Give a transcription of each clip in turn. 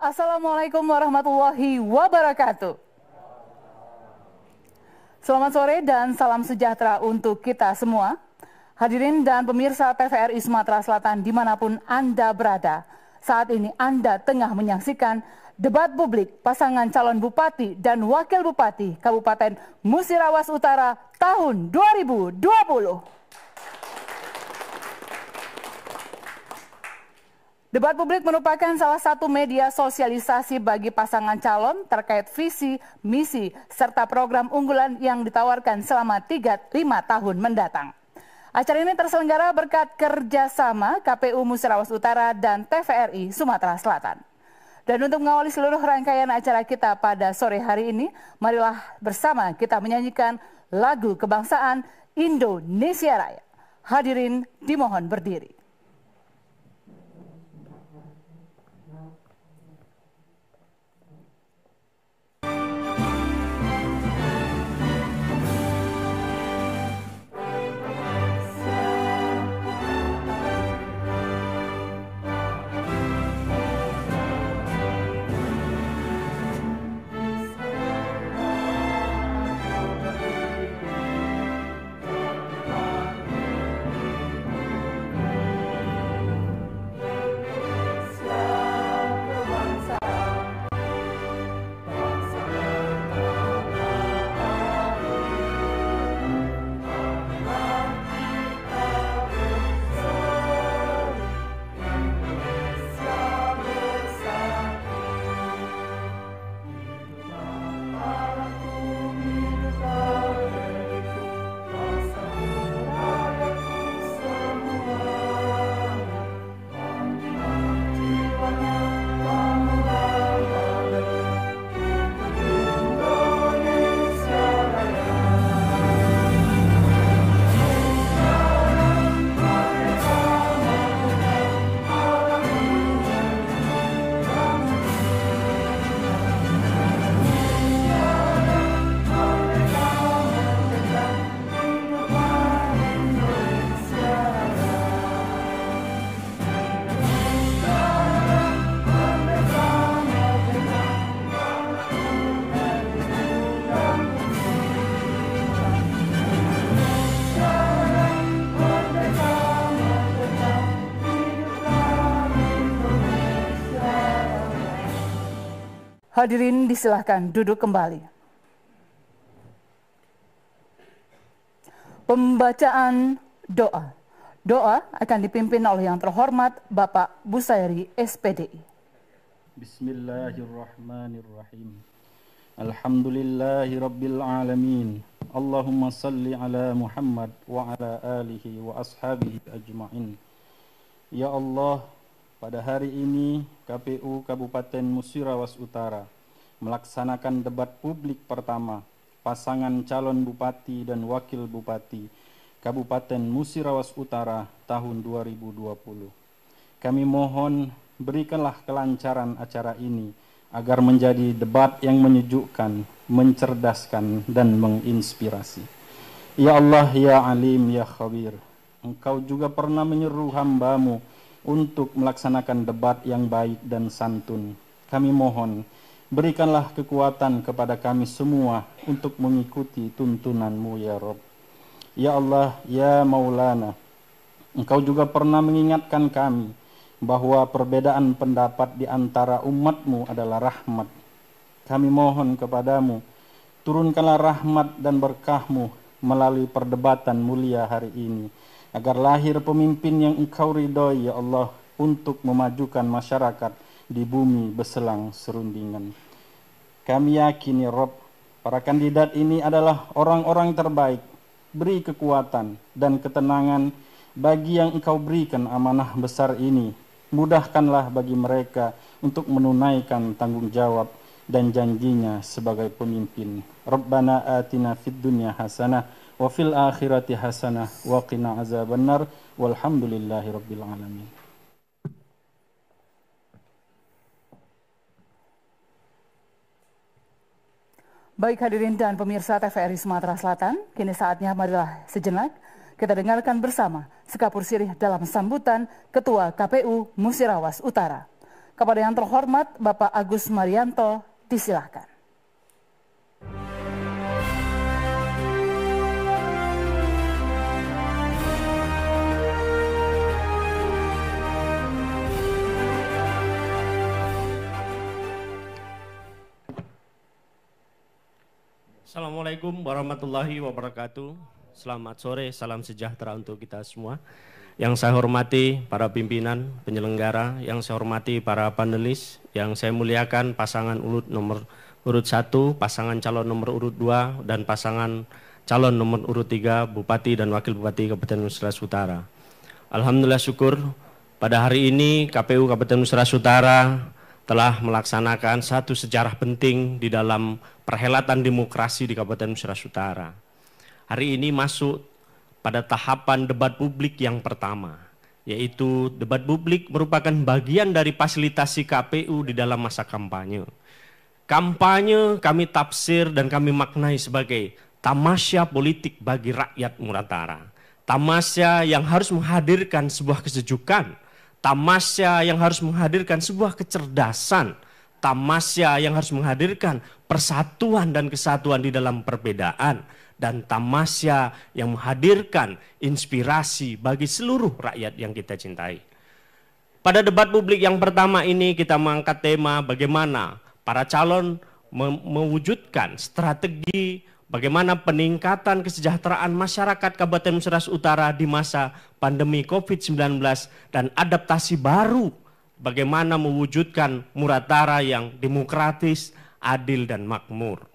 Assalamualaikum warahmatullahi wabarakatuh. Selamat sore dan salam sejahtera untuk kita semua. Hadirin dan pemirsa TVRI Sumatera Selatan dimanapun Anda berada. Saat ini Anda tengah menyaksikan debat publik pasangan calon bupati dan wakil bupati Kabupaten Musirawas Utara tahun 2020. Debat publik merupakan salah satu media sosialisasi bagi pasangan calon terkait visi, misi, serta program unggulan yang ditawarkan selama 3-5 tahun mendatang. Acara ini terselenggara berkat kerjasama KPU Musirawas Utara dan TVRI Sumatera Selatan. Dan untuk mengawali seluruh rangkaian acara kita pada sore hari ini, marilah bersama kita menyanyikan lagu kebangsaan Indonesia Raya. Hadirin dimohon berdiri. Hadirin disilahkan duduk kembali. Pembacaan doa. Doa akan dipimpin oleh yang terhormat Bapak Busairi SPDI. Bismillahirrahmanirrahim. Alhamdulillahi rabbil alamin. Allahumma salli ala Muhammad wa ala alihi wa ashabihi ajma'in. Ya Allah, pada hari ini KPU Kabupaten Musirawas Utara melaksanakan debat publik pertama pasangan calon bupati dan wakil bupati Kabupaten Musirawas Utara tahun 2020. Kami mohon berikanlah kelancaran acara ini agar menjadi debat yang menyejukkan, mencerdaskan, dan menginspirasi. Ya Allah, ya Alim, ya Khabir, Engkau juga pernah menyeru hamba-Mu untuk melaksanakan debat yang baik dan santun. Kami mohon, berikanlah kekuatan kepada kami semua untuk mengikuti tuntunan-Mu ya Rabb. Ya Allah, ya Maulana, Engkau juga pernah mengingatkan kami bahwa perbedaan pendapat di antara umat-Mu adalah rahmat. Kami mohon kepadamu, turunkanlah rahmat dan berkah-Mu melalui perdebatan mulia hari ini, agar lahir pemimpin yang Engkau ridhoi ya Allah untuk memajukan masyarakat di bumi beselang serundingan. Kami yakin ya Rabb, para kandidat ini adalah orang-orang terbaik. Beri kekuatan dan ketenangan bagi yang Engkau berikan amanah besar ini. Mudahkanlah bagi mereka untuk menunaikan tanggung jawab dan janjinya sebagai pemimpin. Rabbana atina fid dunya hasanah wa fil akhirati hasanah wa qina azabannar walhamdulillahi rabbil alamin. Baik hadirin dan pemirsa TVRI Sumatera Selatan, kini saatnya marilah sejenak kita dengarkan bersama sekapur sirih dalam sambutan Ketua KPU Musirawas Utara. Kepada yang terhormat Bapak Agus Marianto, disilahkan. Assalamualaikum warahmatullahi wabarakatuh. Selamat sore, salam sejahtera untuk kita semua. Yang saya hormati para pimpinan penyelenggara, yang saya hormati para panelis, yang saya muliakan pasangan nomor urut 1, pasangan calon nomor urut 2, dan pasangan calon nomor urut 3, Bupati dan Wakil Bupati Kabupaten Nusa Utara. Alhamdulillah syukur pada hari ini KPU Kabupaten Nusa Utara telah melaksanakan satu sejarah penting di dalam perhelatan demokrasi di Kabupaten Nusa Utara. Hari ini masuk pada tahapan debat publik yang pertama, yaitu debat publik merupakan bagian dari fasilitasi KPU di dalam masa kampanye. Kampanye kami tafsir dan kami maknai sebagai tamasya politik bagi rakyat Muratara. Tamasya yang harus menghadirkan sebuah kesejukan, tamasya yang harus menghadirkan sebuah kecerdasan, tamasya yang harus menghadirkan persatuan dan kesatuan di dalam perbedaan, dan tamasya yang menghadirkan inspirasi bagi seluruh rakyat yang kita cintai. Pada debat publik yang pertama ini kita mengangkat tema bagaimana para calon mewujudkan strategi bagaimana peningkatan kesejahteraan masyarakat Kabupaten Nusa Utara di masa pandemi COVID-19 dan adaptasi baru bagaimana mewujudkan Muratara yang demokratis, adil dan makmur.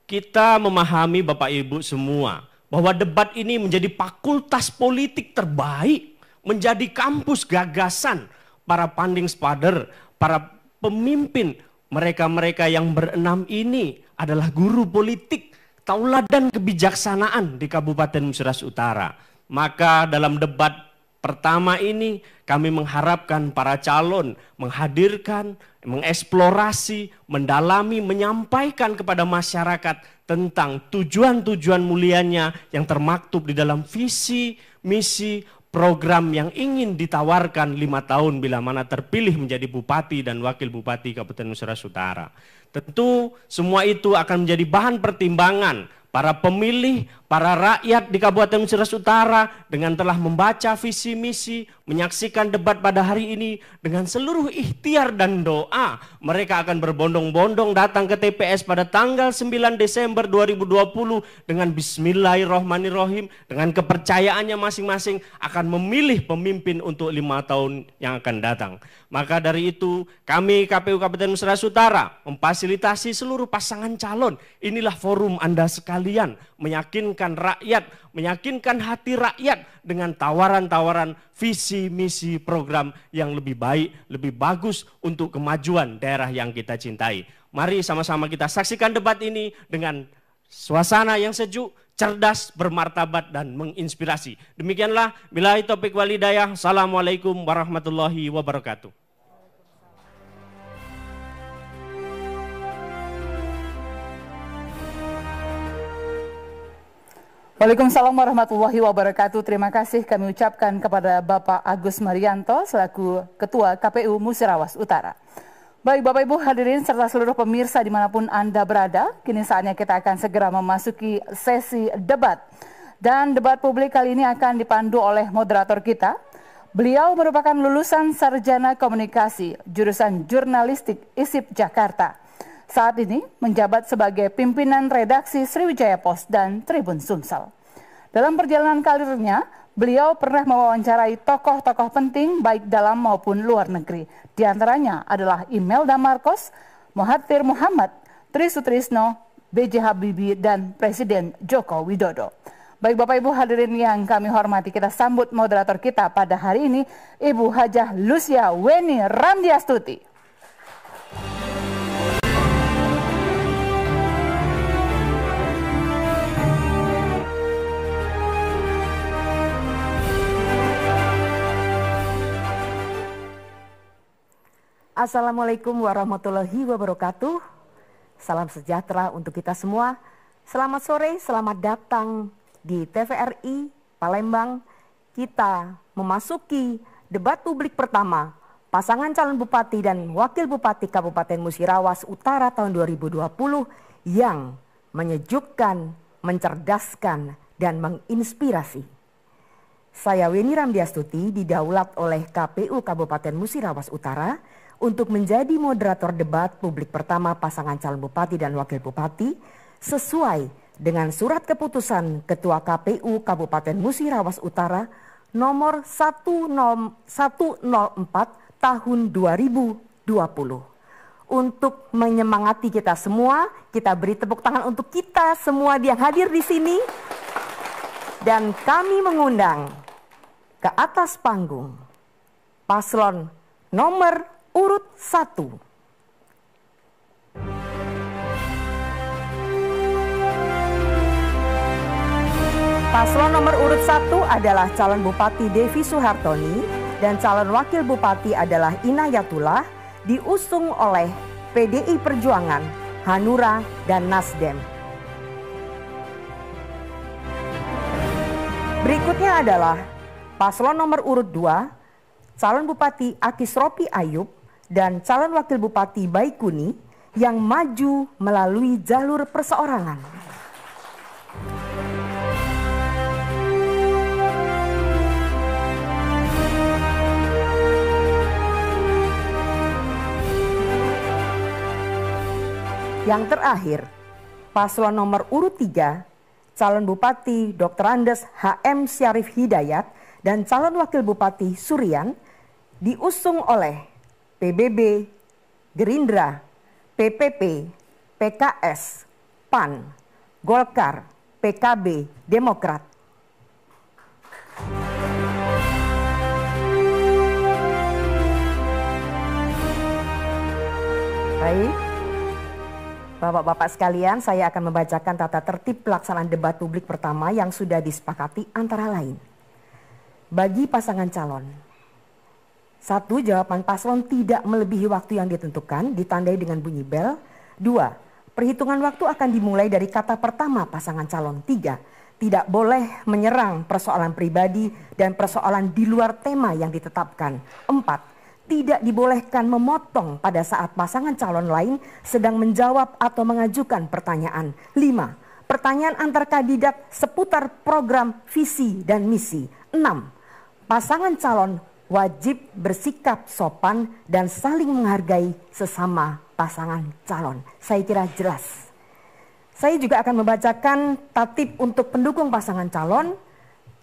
Kita memahami Bapak Ibu semua bahwa debat ini menjadi fakultas politik terbaik, menjadi kampus gagasan para founding father, para pemimpin, mereka-mereka yang berenam ini adalah guru politik, tauladan kebijaksanaan di Kabupaten Nusa Utara. Maka dalam debat pertama ini kami mengharapkan para calon menghadirkan, mengeksplorasi, mendalami, menyampaikan kepada masyarakat tentang tujuan-tujuan mulianya yang termaktub di dalam visi, misi, program yang ingin ditawarkan 5 tahun bila mana terpilih menjadi Bupati dan Wakil Bupati Kabupaten Nusa Utara. Tentu semua itu akan menjadi bahan pertimbangan para pemilih, para rakyat di Kabupaten Nusa Utara dengan telah membaca visi misi, menyaksikan debat pada hari ini dengan seluruh ikhtiar dan doa. Mereka akan berbondong-bondong datang ke TPS pada tanggal 9 Desember 2020 dengan bismillahirrahmanirrahim, dengan kepercayaannya masing-masing akan memilih pemimpin untuk 5 tahun yang akan datang. Maka dari itu kami KPU Kabupaten Nusa Utara memfasilitasi seluruh pasangan calon. Inilah forum Anda sekalian, meyakinkan rakyat, meyakinkan hati rakyat dengan tawaran-tawaran visi, misi, program yang lebih baik, lebih bagus untuk kemajuan daerah yang kita cintai. Mari sama-sama kita saksikan debat ini dengan suasana yang sejuk, cerdas, bermartabat, dan menginspirasi. Demikianlah, billahi taufiq wal hidayah. Assalamualaikum warahmatullahi wabarakatuh. Waalaikumsalam warahmatullahi wabarakatuh. Terima kasih kami ucapkan kepada Bapak Agus Marianto selaku Ketua KPU Musirawas Utara. Baik Bapak Ibu hadirin serta seluruh pemirsa dimanapun Anda berada, kini saatnya kita akan segera memasuki sesi debat. Dan debat publik kali ini akan dipandu oleh moderator kita. Beliau merupakan lulusan Sarjana Komunikasi, jurusan Jurnalistik ISIP Jakarta. Saat ini menjabat sebagai pimpinan redaksi Sriwijaya Post dan Tribun Sumsel. Dalam perjalanan karirnya, beliau pernah mewawancarai tokoh-tokoh penting baik dalam maupun luar negeri. Di antaranya adalah Imelda Marcos, Mahathir Muhammad, Tri Sutrisno, B.J. Habibie, dan Presiden Joko Widodo. Baik Bapak Ibu hadirin yang kami hormati, kita sambut moderator kita pada hari ini, Ibu Hajah Lucia Weni Ramdiastuti. Assalamualaikum warahmatullahi wabarakatuh. Salam sejahtera untuk kita semua. Selamat sore, selamat datang di TVRI Palembang. Kita memasuki debat publik pertama pasangan calon bupati dan wakil bupati Kabupaten Musirawas Utara tahun 2020 yang menyejukkan, mencerdaskan, dan menginspirasi. Saya Weni Ramdiastuti didaulat oleh KPU Kabupaten Musirawas Utara untuk menjadi moderator debat publik pertama pasangan calon bupati dan wakil bupati sesuai dengan surat keputusan Ketua KPU Kabupaten Musirawas Utara nomor 1004 tahun 2020. Untuk menyemangati kita semua, kita beri tepuk tangan untuk kita semua yang hadir di sini. Dan kami mengundang ke atas panggung paslon nomor urut 1. Paslon nomor urut 1 adalah calon Bupati Devi Suhartoni dan calon wakil bupati adalah Inayatullah, diusung oleh PDI Perjuangan, Hanura, dan Nasdem. Berikutnya adalah paslon nomor urut 2, calon Bupati Akis Ropi Ayub dan calon wakil Bupati Baikuni yang maju melalui jalur perseorangan. Yang terakhir, paslon nomor urut 3, calon Bupati Dr. Andes HM Syarif Hidayat dan calon Wakil Bupati Surian diusung oleh PBB, Gerindra, PPP, PKS, PAN, Golkar, PKB, Demokrat. Baik. Bapak-bapak sekalian, saya akan membacakan tata tertib pelaksanaan debat publik pertama yang sudah disepakati antara lain. Bagi pasangan calon, 1. Jawaban paslon tidak melebihi waktu yang ditentukan, ditandai dengan bunyi bel. 2. Perhitungan waktu akan dimulai dari kata pertama pasangan calon. 3. Tidak boleh menyerang persoalan pribadi dan persoalan di luar tema yang ditetapkan. 4. Tidak dibolehkan memotong pada saat pasangan calon lain sedang menjawab atau mengajukan pertanyaan. 5. Pertanyaan antar kandidat seputar program, visi, dan misi. 6. Pasangan calon wajib bersikap sopan dan saling menghargai sesama pasangan calon. Saya kira jelas. Saya juga akan membacakan tatib untuk pendukung pasangan calon.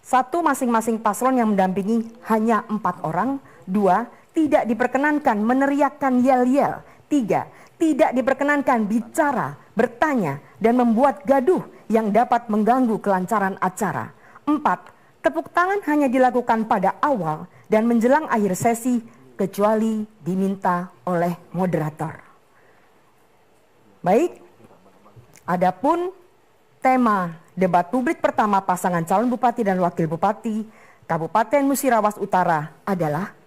1. Masing-masing paslon yang mendampingi hanya 4 orang. 2. Tidak diperkenankan meneriakkan yel-yel. 3. Tidak diperkenankan bicara, bertanya, dan membuat gaduh yang dapat mengganggu kelancaran acara. 4. Tepuk tangan hanya dilakukan pada awal dan menjelang akhir sesi kecuali diminta oleh moderator. Baik, adapun tema debat publik pertama pasangan calon bupati dan wakil bupati Kabupaten Musirawas Utara adalah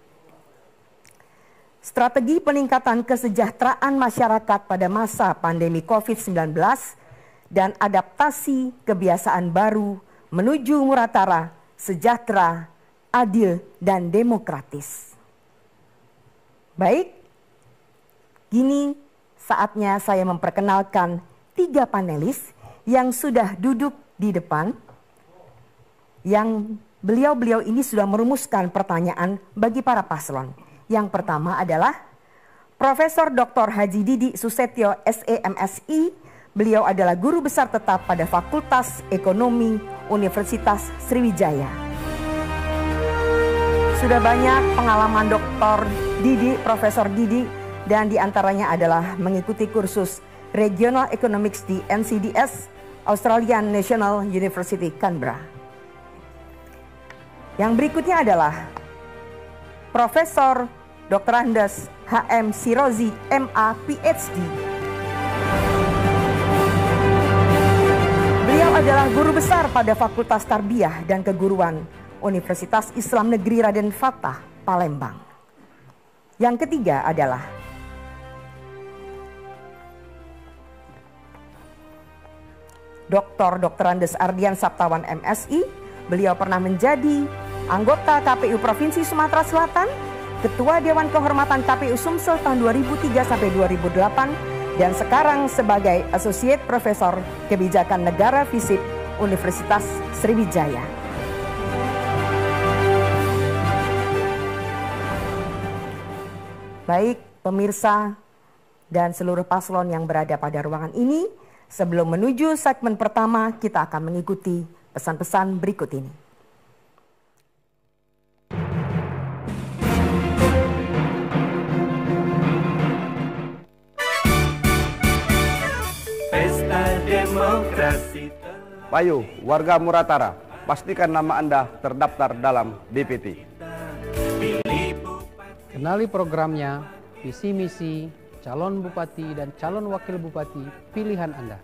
strategi peningkatan kesejahteraan masyarakat pada masa pandemi COVID-19 dan adaptasi kebiasaan baru menuju muratara, sejahtera, adil, dan demokratis. Baik, kini saatnya saya memperkenalkan 3 panelis yang sudah duduk di depan, yang beliau-beliau ini sudah merumuskan pertanyaan bagi para paslon. Yang pertama adalah Profesor Dr. Haji Didi Susetio SEMSI. Beliau adalah guru besar tetap pada Fakultas Ekonomi Universitas Sriwijaya. Sudah banyak pengalaman Dr. Didi, Profesor Didi, dan diantaranya adalah mengikuti kursus Regional Economics di NCDS, Australian National University, Canberra. Yang berikutnya adalah Profesor Dr. Andes HM Sirozi MA PhD. Beliau adalah guru besar pada Fakultas Tarbiyah dan Keguruan Universitas Islam Negeri Raden Fatah, Palembang. Yang ketiga adalah Dr. Andes Ardian Saptawan MSI. Beliau pernah menjadi anggota KPU Provinsi Sumatera Selatan, Ketua Dewan Kehormatan KPU Sumsel tahun 2003 sampai 2008 dan sekarang sebagai Associate Profesor Kebijakan Negara FISIP Universitas Sriwijaya. Baik pemirsa dan seluruh paslon yang berada pada ruangan ini, sebelum menuju segmen pertama kita akan mengikuti pesan-pesan berikut ini. Pesta Demokrasi. Payu, warga Muratara, pastikan nama Anda terdaftar dalam DPT. Kenali programnya, visi misi, calon bupati dan calon wakil bupati pilihan Anda.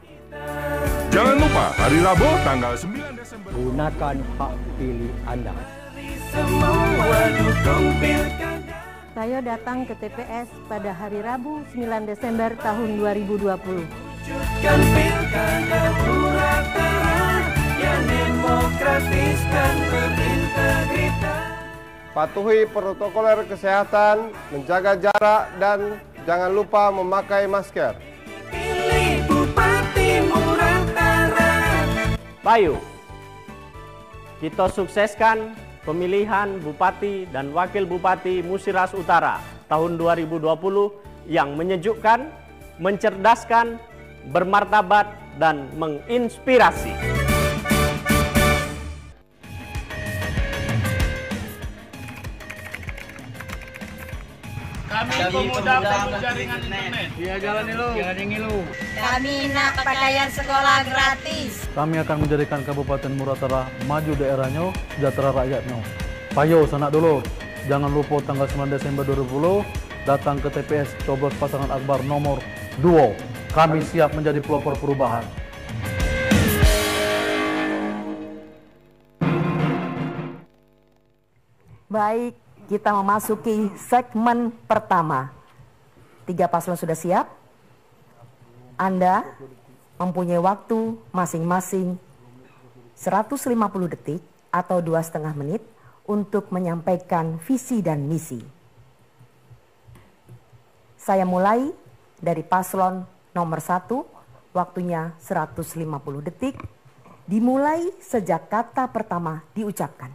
Jangan lupa hari Rabu tanggal 9 Desember. Gunakan hak pilih Anda. Saya datang ke TPS pada hari Rabu 9 Desember tahun 2020. Wujudkan pilkada Muratara yang demokratis dan berintegritas. Patuhi protokol kesehatan, menjaga jarak, dan jangan lupa memakai masker. Pilih Bupati Muratara. Payu, kita sukseskan pemilihan Bupati dan Wakil Bupati Musirawas Utara tahun 2020 yang menyejukkan, mencerdaskan, bermartabat, dan menginspirasi. Kami pemuda jaringan internet. Iya, jalan ngilu. Kami nak pakaian sekolah gratis. Kami akan menjadikan Kabupaten Muratara maju daerahnya, sejahtera rakyatnya. Payo sanak dulu, jangan lupa tanggal 9 Desember 2020 datang ke TPS coblos pasangan Akbar nomor 2. Kami siap menjadi pelopor perubahan. Baik, kita memasuki segmen pertama. 3 paslon sudah siap? Anda mempunyai waktu masing-masing 150 detik atau 2,5 menit untuk menyampaikan visi dan misi. Saya mulai dari paslon nomor 1, waktunya 150 detik, dimulai sejak kata pertama diucapkan.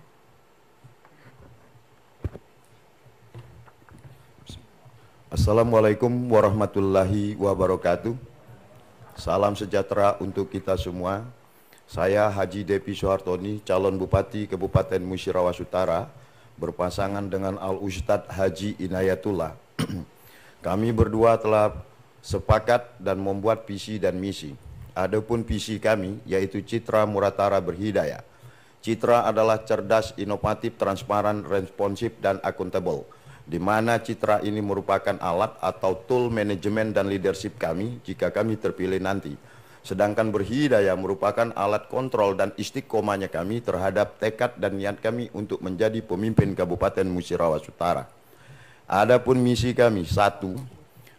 Assalamualaikum warahmatullahi wabarakatuh. Salam sejahtera untuk kita semua. Saya Haji Depi Soehartoni, calon Bupati Kabupaten Musirawas Utara, berpasangan dengan Al-Ustadz Haji Inayatullah. Kami berdua telah sepakat dan membuat visi dan misi. Adapun visi kami yaitu Citra Muratara Berhidayah. Citra adalah cerdas, inovatif, transparan, responsif, dan akuntabel, di mana citra ini merupakan alat atau tool manajemen dan leadership kami jika kami terpilih nanti. Sedangkan berhidayah merupakan alat kontrol dan istiqomahnya kami terhadap tekad dan niat kami untuk menjadi pemimpin Kabupaten Musirawas Utara. Adapun misi kami, 1.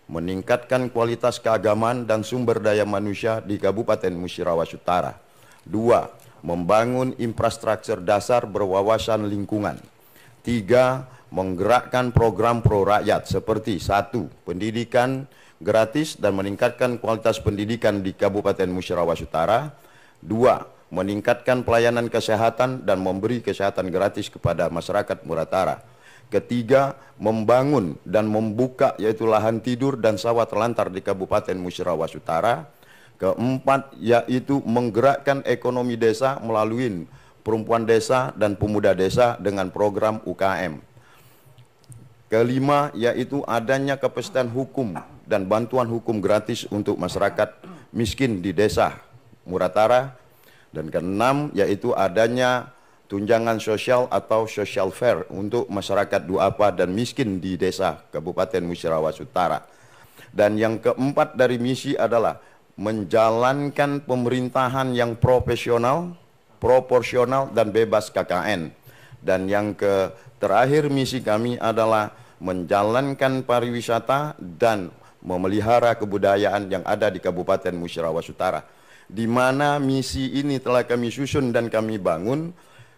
Meningkatkan kualitas keagamaan dan sumber daya manusia di Kabupaten Musirawas Utara. 2. Membangun infrastruktur dasar berwawasan lingkungan. 3. Menggerakkan program pro rakyat seperti 1. Pendidikan gratis dan meningkatkan kualitas pendidikan di Kabupaten Musirawas Utara. 2. Meningkatkan pelayanan kesehatan dan memberi kesehatan gratis kepada masyarakat Muratara. Ketiga, membangun dan membuka yaitu lahan tidur dan sawah terlantar di Kabupaten Musirawas Utara. Keempat, yaitu menggerakkan ekonomi desa melalui perempuan desa dan pemuda desa dengan program UKM. Kelima, yaitu adanya kepastian hukum dan bantuan hukum gratis untuk masyarakat miskin di desa Muratara. Dan keenam, yaitu adanya tunjangan sosial atau social fair untuk masyarakat duafa dan miskin di desa Kabupaten Musirawas Utara. Dan yang keempat dari misi adalah menjalankan pemerintahan yang profesional, proporsional, dan bebas KKN. Dan yang terakhir misi kami adalah menjalankan pariwisata dan memelihara kebudayaan yang ada di Kabupaten Musirawas Utara. Di mana misi ini telah kami susun dan kami bangun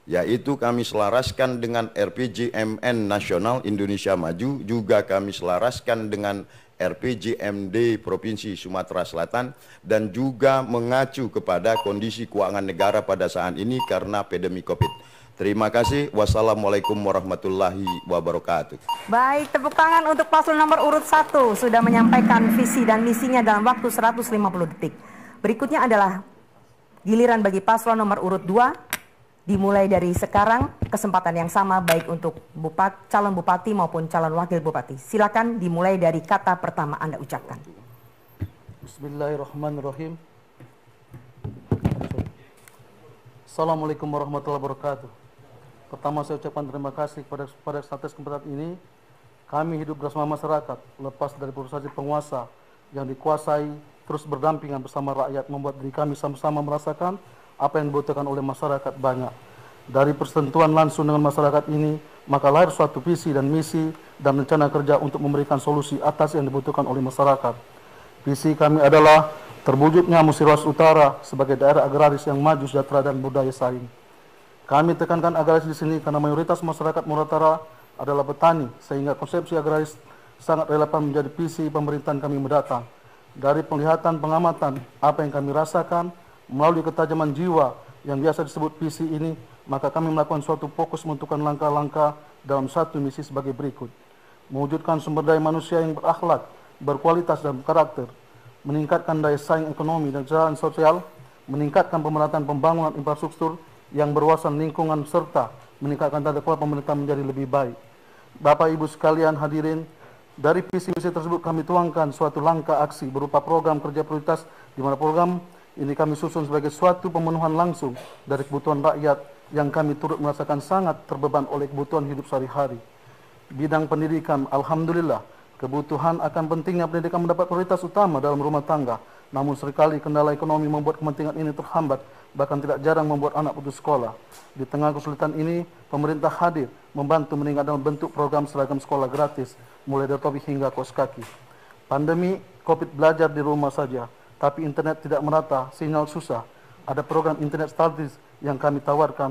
yaitu kami selaraskan dengan RPJMN Nasional Indonesia Maju, juga kami selaraskan dengan RPJMD Provinsi Sumatera Selatan, dan juga mengacu kepada kondisi keuangan negara pada saat ini karena pandemi COVID. Terima kasih. Wassalamualaikum warahmatullahi wabarakatuh. Baik, tepuk tangan untuk paslon nomor urut 1 sudah menyampaikan visi dan misinya dalam waktu 150 detik. Berikutnya adalah giliran bagi paslon nomor urut 2. Dimulai dari sekarang, kesempatan yang sama baik untuk calon bupati maupun calon wakil bupati. Silakan dimulai dari kata pertama Anda ucapkan. Bismillahirrahmanirrahim. Assalamualaikum warahmatullahi wabarakatuh. Pertama saya ucapkan terima kasih kepada atas kesempatan ini. Kami hidup bersama masyarakat, lepas dari proses penguasa yang dikuasai, terus berdampingan bersama rakyat, membuat diri kami sama-sama merasakan apa yang dibutuhkan oleh masyarakat banyak. Dari persentuhan langsung dengan masyarakat ini, maka lahir suatu visi dan misi dan rencana kerja untuk memberikan solusi atas yang dibutuhkan oleh masyarakat. Visi kami adalah terwujudnya Musirawas Utara sebagai daerah agraris yang maju, sejahtera dan budaya saing. Kami tekankan agraris di sini karena mayoritas masyarakat Muratara adalah petani, sehingga konsepsi agraris sangat relevan menjadi visi pemerintahan kami mendatang. Dari penglihatan pengamatan apa yang kami rasakan melalui ketajaman jiwa yang biasa disebut visi ini, maka kami melakukan suatu fokus menentukan langkah-langkah dalam satu misi sebagai berikut. Mewujudkan sumber daya manusia yang berakhlak, berkualitas dan berkarakter, meningkatkan daya saing ekonomi dan kesejahteraan sosial, meningkatkan pemerataan pembangunan infrastruktur yang berwawasan lingkungan, serta meningkatkan tata kelola pemerintah menjadi lebih baik. Bapak Ibu sekalian hadirin, dari visi misi tersebut kami tuangkan suatu langkah aksi berupa program kerja prioritas, di mana program ini kami susun sebagai suatu pemenuhan langsung dari kebutuhan rakyat yang kami turut merasakan sangat terbeban oleh kebutuhan hidup sehari-hari. Bidang pendidikan, alhamdulillah, kebutuhan akan pentingnya pendidikan mendapat prioritas utama dalam rumah tangga. Namun seringkali kendala ekonomi membuat kepentingan ini terhambat, bahkan tidak jarang membuat anak putus sekolah. Di tengah kesulitan ini, pemerintah hadir membantu meningkatkan bentuk program seragam sekolah gratis, mulai dari topi hingga kaos kaki. Pandemi COVID belajar di rumah saja, tapi internet tidak merata, sinyal susah. Ada program internet gratis yang kami tawarkan.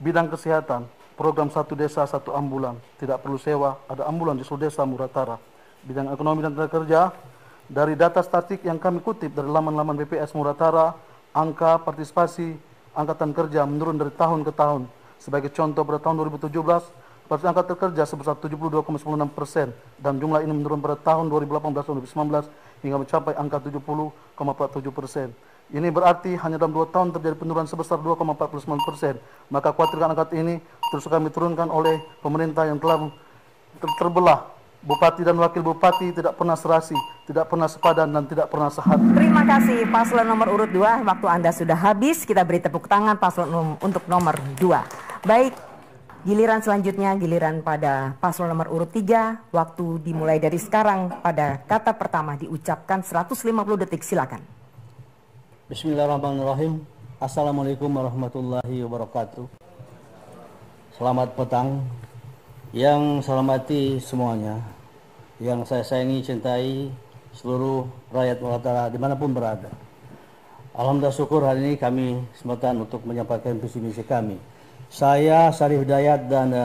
Bidang kesehatan, program satu desa satu ambulan, tidak perlu sewa, ada ambulan di seluruh desa Muratara. Bidang ekonomi dan tenaga kerja, dari data statistik yang kami kutip dari laman-laman BPS Muratara, angka partisipasi angkatan kerja menurun dari tahun ke tahun. Sebagai contoh, pada tahun 2017, partisipasi angkatan kerja sebesar 72,96% dan jumlah ini menurun pada tahun 2018-2019 hingga mencapai angka 70,47%. Ini berarti hanya dalam 2 tahun terjadi penurunan sebesar 2,49%. Maka khawatirkan angka ini terus kami turunkan oleh pemerintah yang telah terbelah. Bupati dan wakil bupati tidak pernah serasi, tidak pernah sepadan, dan tidak pernah sehati. Terima kasih paslon nomor urut 2. Waktu Anda sudah habis. Kita beri tepuk tangan paslon untuk nomor 2. Baik, giliran selanjutnya giliran pada paslon nomor urut 3. Waktu dimulai dari sekarang. Pada kata pertama diucapkan 150 detik. Silakan. Bismillahirrahmanirrahim. Assalamualaikum warahmatullahi wabarakatuh. Selamat petang. Yang saya hormati semuanya, yang saya sayangi, cintai seluruh rakyat Muratara dimanapun berada. Alhamdulillah syukur hari ini kami kesempatan untuk menyampaikan visi misi kami. Saya Syarif Hidayat dan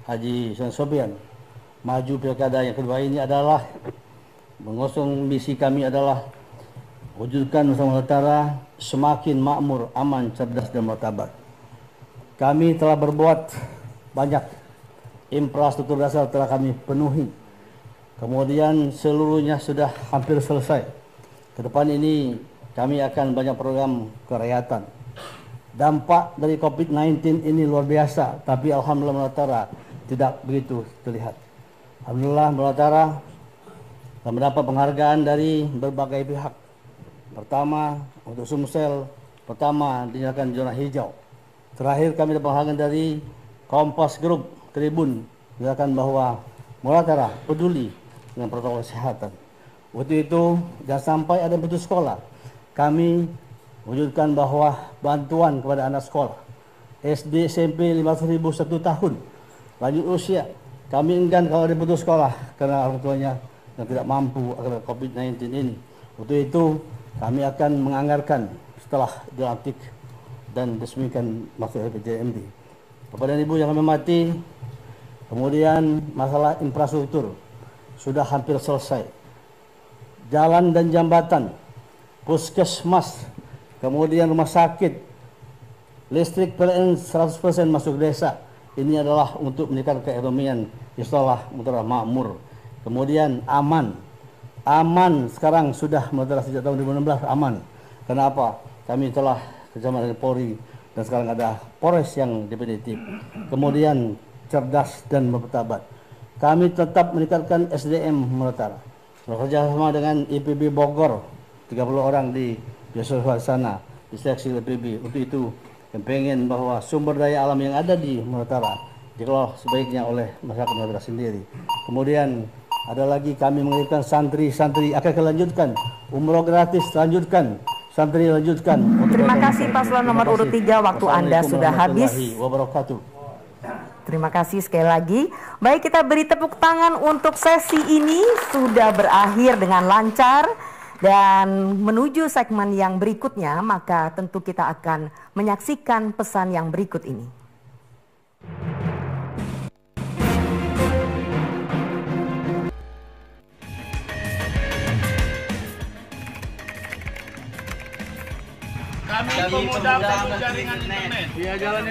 Haji Sobian maju pilkada yang kedua ini adalah mengusung misi kami adalah wujudkan Nusa Muratara semakin makmur, aman, cerdas dan martabat. Kami telah berbuat banyak. Infrastruktur dasar telah kami penuhi. Kemudian seluruhnya sudah hampir selesai. Ke depan ini kami akan banyak program kerakyatan. Dampak dari COVID-19 ini luar biasa, tapi alhamdulillah Muratara tidak begitu terlihat. Alhamdulillah Muratara telah mendapat penghargaan dari berbagai pihak. Pertama untuk Sumsel, pertama dinyatakan zona hijau. Terakhir kami dapat penghargaan dari Kompas Group Tribun, mengatakan bahwa Muratara peduli dengan protokol kesehatan. Waktu itu jangan sampai ada yang putus sekolah. Kami wujudkan bahwa bantuan kepada anak sekolah SD, SMP 500.000 1 tahun. Lanjut usia, kami enggan kalau dia putus sekolah karena orang tuanya yang tidak mampu akan COVID-19 ini. Waktu itu kami akan menganggarkan setelah dilantik dan resmikan masuk LPJMD. Kepada Ibu yang kami hormati, kemudian masalah infrastruktur sudah hampir selesai. Jalan dan jambatan, puskesmas, kemudian rumah sakit, listrik PLN 100% masuk desa. Ini adalah untuk meningkatkan keekonomian, insyaallah mudah makmur. Kemudian aman sekarang sudah mudah sejak tahun 2016 aman. Kenapa? Kami telah kerjasama dengan Polri dan sekarang ada Polres yang definitif. Kemudian cerdas dan bermartabat. Kami tetap meningkatkan SDM Muratara. Bekerja sama dengan IPB Bogor, 30 orang di beasiswa sana, diseleksi IPB. Untuk itu, yang pengen bahwa sumber daya alam yang ada di Muratara dikelola sebaiknya oleh masyarakat Muratara sendiri. Kemudian ada lagi kami mengirimkan santri-santri akan lanjutkan, umroh gratis lanjutkan, santri lanjutkan. Terima kasih paslon nomor urut 3, waktu Anda sudah habis. Terima kasih sekali lagi. Baik, kita beri tepuk tangan untuk sesi ini sudah berakhir dengan lancar. Dan menuju segmen yang berikutnya, maka tentu kita akan menyaksikan pesan yang berikut ini. Kami pemuda jaringan internet. Iya, jalan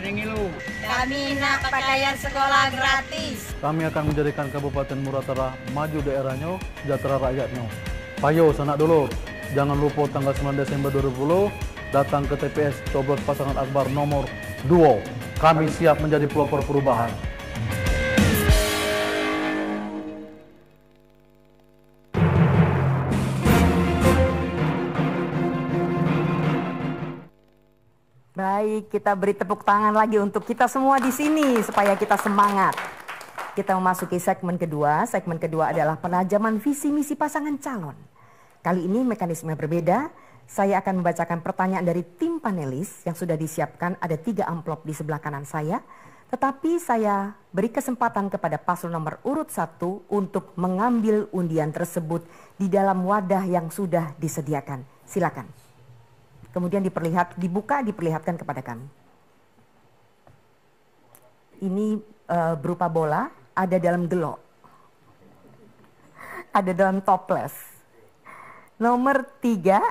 ngilu. Kami nak pakaian sekolah gratis. Kami akan menjadikan Kabupaten Muratara maju daerahnya, sejahtera rakyatnya. Payo sanak dulur, jangan lupa tanggal 9 Desember 2020 datang ke TPS coblos pasangan akbar nomor 2. Kami siap menjadi pelopor perubahan. Baik, kita beri tepuk tangan lagi untuk kita semua di sini supaya kita semangat. Kita memasuki segmen kedua. Segmen kedua adalah penajaman visi misi pasangan calon. Kali ini mekanisme berbeda. Saya akan membacakan pertanyaan dari tim panelis yang sudah disiapkan. Ada 3 amplop di sebelah kanan saya. Tetapi saya beri kesempatan kepada paslon nomor urut 1 untuk mengambil undian tersebut di dalam wadah yang sudah disediakan. Silakan. Kemudian diperlihatkan kepada kami. Ini berupa bola, ada dalam gelok, ada dalam toples. Nomor 3,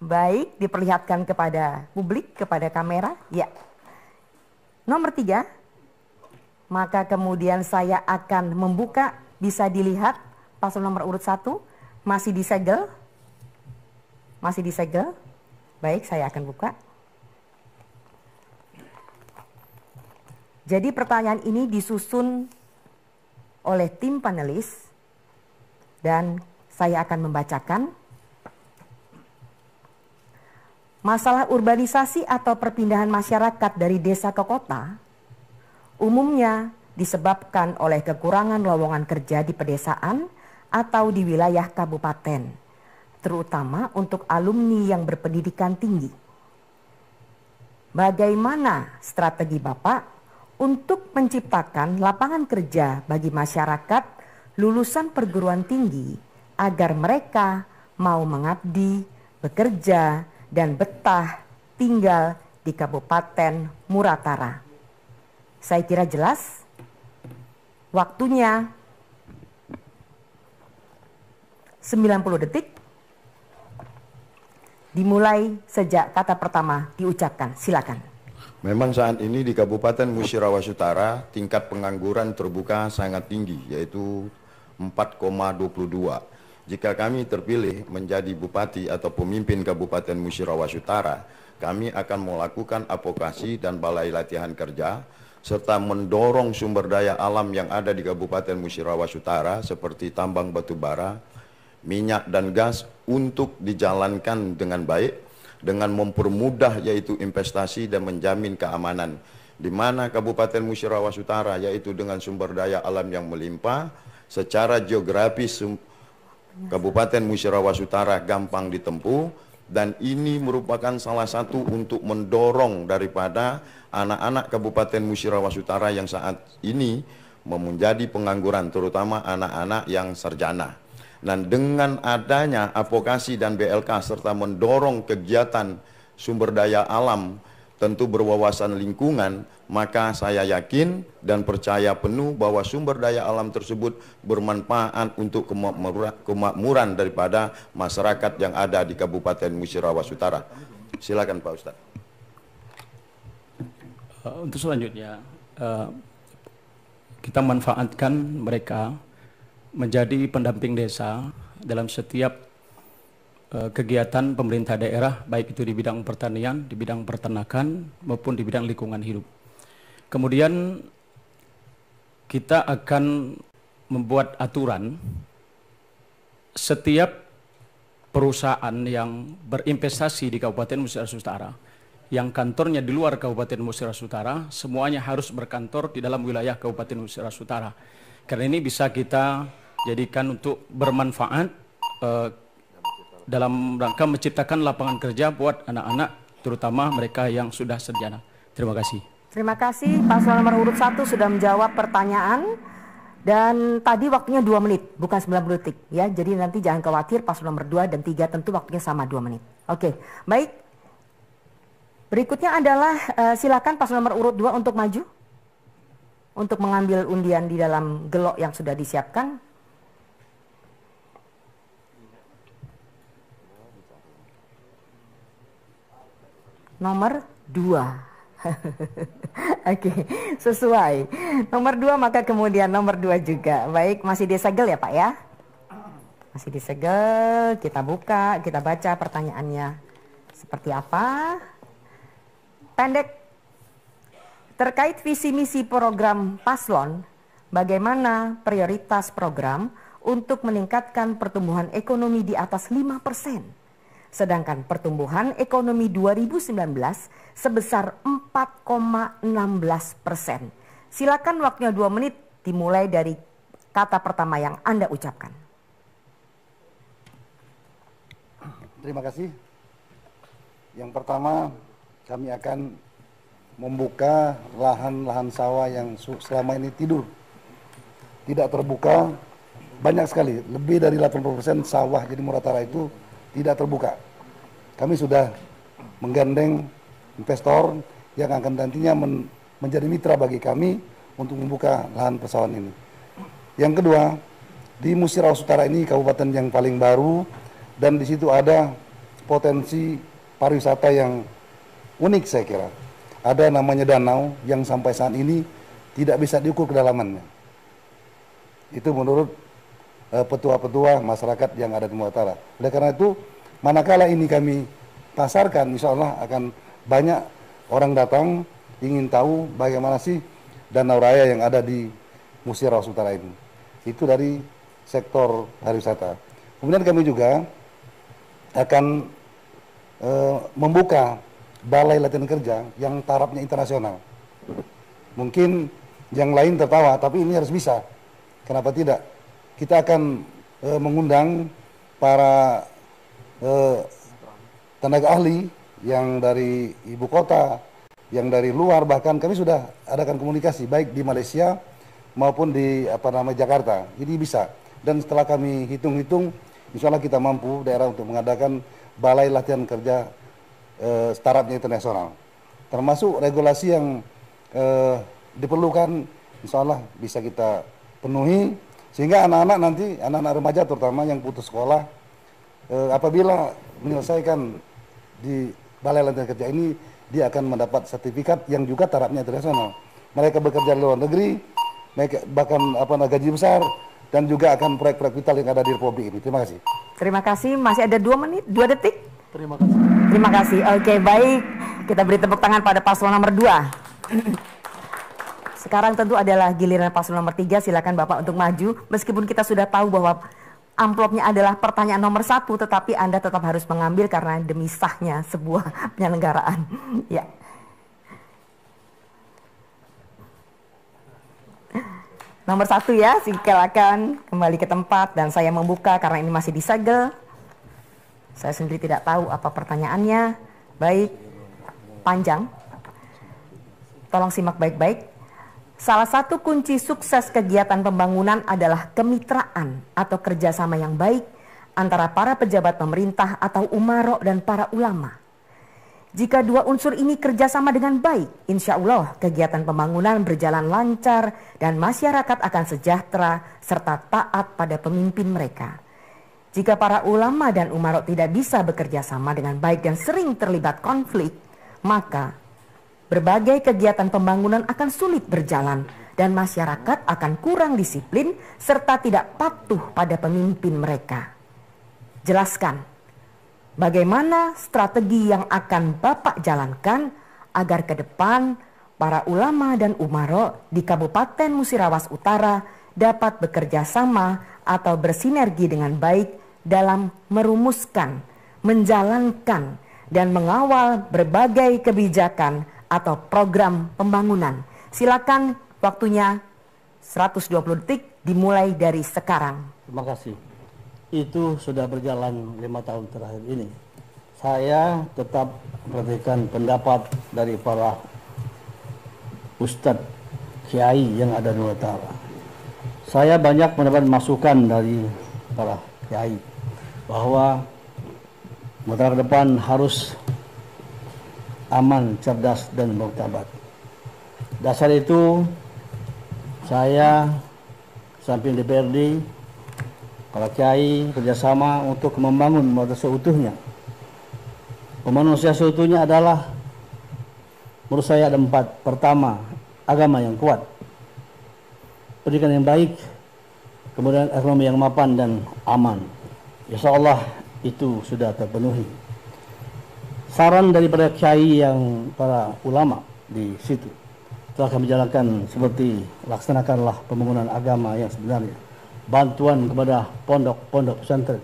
baik, diperlihatkan kepada publik, kepada kamera, ya. Nomor 3, maka kemudian saya akan membuka, bisa dilihat paslon nomor urut 1, masih disegel. Baik, saya akan buka. Jadi pertanyaan ini disusun oleh tim panelis dan saya akan membacakan. Masalah urbanisasi atau perpindahan masyarakat dari desa ke kota umumnya disebabkan oleh kekurangan lowongan kerja di pedesaan atau di wilayah kabupaten, terutama untuk alumni yang berpendidikan tinggi. Bagaimana strategi Bapak untuk menciptakan lapangan kerja bagi masyarakat lulusan perguruan tinggi agar mereka mau mengabdi, bekerja, dan betah tinggal di Kabupaten Muratara? Saya kira jelas. Waktunya 90 detik. Dimulai sejak kata pertama diucapkan. Silakan. Memang saat ini di Kabupaten Musirawas Utara tingkat pengangguran terbuka sangat tinggi, yaitu 4,22. Jika kami terpilih menjadi bupati atau pemimpin Kabupaten Musirawas Utara, kami akan melakukan advokasi dan balai latihan kerja serta mendorong sumber daya alam yang ada di Kabupaten Musirawas Utara seperti tambang batu bara, minyak dan gas untuk dijalankan dengan baik dengan mempermudah yaitu investasi dan menjamin keamanan, di mana Kabupaten Musirawas Utara yaitu dengan sumber daya alam yang melimpah secara geografis. Kabupaten Musirawas Utara gampang ditempuh dan ini merupakan salah satu untuk mendorong daripada anak-anak Kabupaten Musirawas Utara yang saat ini menjadi pengangguran, terutama anak-anak yang sarjana. Dan dengan adanya advokasi dan BLK serta mendorong kegiatan sumber daya alam tentu berwawasan lingkungan, maka saya yakin dan percaya penuh bahwa sumber daya alam tersebut bermanfaat untuk kemakmuran daripada masyarakat yang ada di Kabupaten Musirawas Utara. Silakan Pak Ustadz. Untuk selanjutnya, kita manfaatkan mereka menjadi pendamping desa dalam setiap kegiatan pemerintah daerah, baik itu di bidang pertanian, di bidang peternakan, maupun di bidang lingkungan hidup. Kemudian kita akan membuat aturan setiap perusahaan yang berinvestasi di Kabupaten Musirawas Utara, yang kantornya di luar Kabupaten Musirawas Utara, semuanya harus berkantor di dalam wilayah Kabupaten Musirawas Utara. Karena ini bisa kita jadikan untuk bermanfaat dalam rangka menciptakan lapangan kerja buat anak-anak, terutama mereka yang sudah sarjana. Terima kasih. Terima kasih, paslon nomor urut 1 sudah menjawab pertanyaan. Dan tadi waktunya 2 menit, bukan 90 detik. Ya, jadi nanti jangan khawatir, paslon nomor 2 dan 3 tentu waktunya sama 2 menit. Oke, baik. Berikutnya adalah silakan paslon nomor urut 2 untuk maju. Untuk mengambil undian di dalam gelok yang sudah disiapkan. Nomor 2. Oke, sesuai. Nomor 2 maka kemudian nomor 2 juga. Baik, masih disegel ya Pak ya? Masih disegel, kita buka, kita baca pertanyaannya. Seperti apa? Pendek. Terkait visi misi program paslon, bagaimana prioritas program untuk meningkatkan pertumbuhan ekonomi di atas 5%? Sedangkan pertumbuhan ekonomi 2019 sebesar 4,16%. Silakan waktunya 2 menit dimulai dari kata pertama yang Anda ucapkan. Terima kasih. Yang pertama, kami akan membuka lahan-lahan sawah yang selama ini tidur. Tidak terbuka, banyak sekali, lebih dari 80% sawah jadi Muratara itu tidak terbuka. Kami sudah menggandeng investor yang akan nantinya menjadi mitra bagi kami untuk membuka lahan persawahan ini. Yang kedua, di Musirawas Utara ini kabupaten yang paling baru dan di situ ada potensi pariwisata yang unik saya kira. Ada namanya danau yang sampai saat ini tidak bisa diukur kedalamannya. Itu menurut petua-petua masyarakat yang ada di Muratara. Oleh karena itu, manakala ini kami pasarkan, insya Allah akan banyak orang datang ingin tahu bagaimana sih danau raya yang ada di Musirawas Utara ini. Itu dari sektor pariwisata. Kemudian kami juga akan membuka balai latihan kerja yang tarafnya internasional. Mungkin yang lain tertawa, tapi ini harus bisa. Kenapa tidak? Kita akan mengundang para tenaga ahli yang dari ibu kota, yang dari luar, bahkan kami sudah adakan komunikasi baik di Malaysia maupun di Jakarta. Jadi bisa. Dan setelah kami hitung-hitung, insya Allah kita mampu daerah untuk mengadakan balai latihan kerja startupnya internasional. Termasuk regulasi yang diperlukan, insya Allah bisa kita penuhi. Sehingga anak-anak nanti, anak-anak remaja terutama yang putus sekolah, apabila menyelesaikan di balai latihan kerja ini, dia akan mendapat sertifikat yang juga tarafnya internasional. Mereka bekerja di luar negeri, mereka bahkan gaji besar, dan juga akan proyek-proyek vital yang ada di Republik ini. Terima kasih. Terima kasih, masih ada 2 menit, 2 detik. Terima kasih. Terima kasih. Oke, baik. Kita beri tepuk tangan pada paslon nomor 2. Sekarang tentu adalah giliran paslon nomor 3. Silakan Bapak untuk maju. Meskipun kita sudah tahu bahwa amplopnya adalah pertanyaan nomor 1, tetapi Anda tetap harus mengambil karena demi sahnya sebuah penyelenggaraan. Ya. Nomor 1 ya, silakan kembali ke tempat dan saya membuka karena ini masih disegel. Saya sendiri tidak tahu apa pertanyaannya. Baik, panjang. Tolong simak baik-baik. Salah satu kunci sukses kegiatan pembangunan adalah kemitraan atau kerjasama yang baik antara para pejabat pemerintah atau umaro dan para ulama. Jika dua unsur ini kerjasama dengan baik, insya Allah kegiatan pembangunan berjalan lancar dan masyarakat akan sejahtera serta taat pada pemimpin mereka. Jika para ulama dan umarok tidak bisa bekerja sama dengan baik dan sering terlibat konflik, maka berbagai kegiatan pembangunan akan sulit berjalan dan masyarakat akan kurang disiplin serta tidak patuh pada pemimpin mereka. Jelaskan bagaimana strategi yang akan Bapak jalankan agar ke depan para ulama dan umarok di Kabupaten Musirawas Utara dapat bekerja sama atau bersinergi dengan baik dalam merumuskan, menjalankan, dan mengawal berbagai kebijakan atau program pembangunan. Silakan, waktunya 120 detik dimulai dari sekarang. Terima kasih. Itu sudah berjalan 5 tahun terakhir ini. Saya tetap memperhatikan pendapat dari para ustadz kiai yang ada di Utara. Saya banyak mendapat masukan dari para kiai bahwa Utara ke depan harus aman, cerdas, dan bermartabat. Dasar itu saya samping DPRD, para kiai kerjasama untuk membangun madrasah seutuhnya. Pembangunan madrasah seutuhnya adalah menurut saya ada 4. Pertama, agama yang kuat, pendidikan yang baik, kemudian ekonomi yang mapan dan aman. Insya Allah itu sudah terpenuhi. Saran daripada kiai yang para ulama di situ telah kami jalankan seperti laksanakanlah pembangunan agama yang sebenarnya, bantuan kepada pondok-pondok pesantren,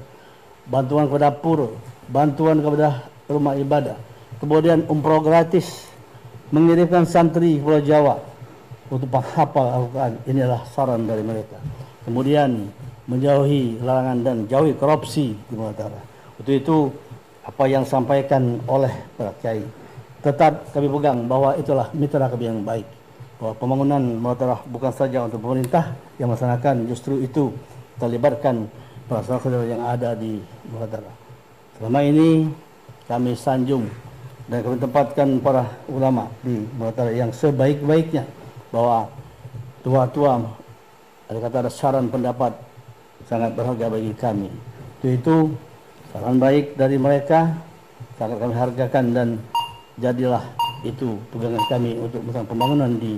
bantuan kepada pura, bantuan kepada rumah ibadah, kemudian umroh gratis, mengirimkan santri Pulau Jawa untuk menghafal Al-Quran. Inilah saran dari mereka. Kemudian menjauhi larangan dan jauhi korupsi di Utara. Untuk itu apa yang disampaikan oleh para kiai tetap kami pegang bahwa itulah mitra kami yang baik. Bahwa pembangunan Utara bukan saja untuk pemerintah yang melaksanakan, justru itu terlibatkan para saudara yang ada di Utara. Selama ini kami sanjung dan kami tempatkan para ulama di Utara yang sebaik-baiknya, bahwa tua-tua ada kata ada saran pendapat sangat berharga bagi kami. Itu saran baik dari mereka, sangat kami hargakan, dan jadilah itu pegangan kami untuk melakukan pembangunan di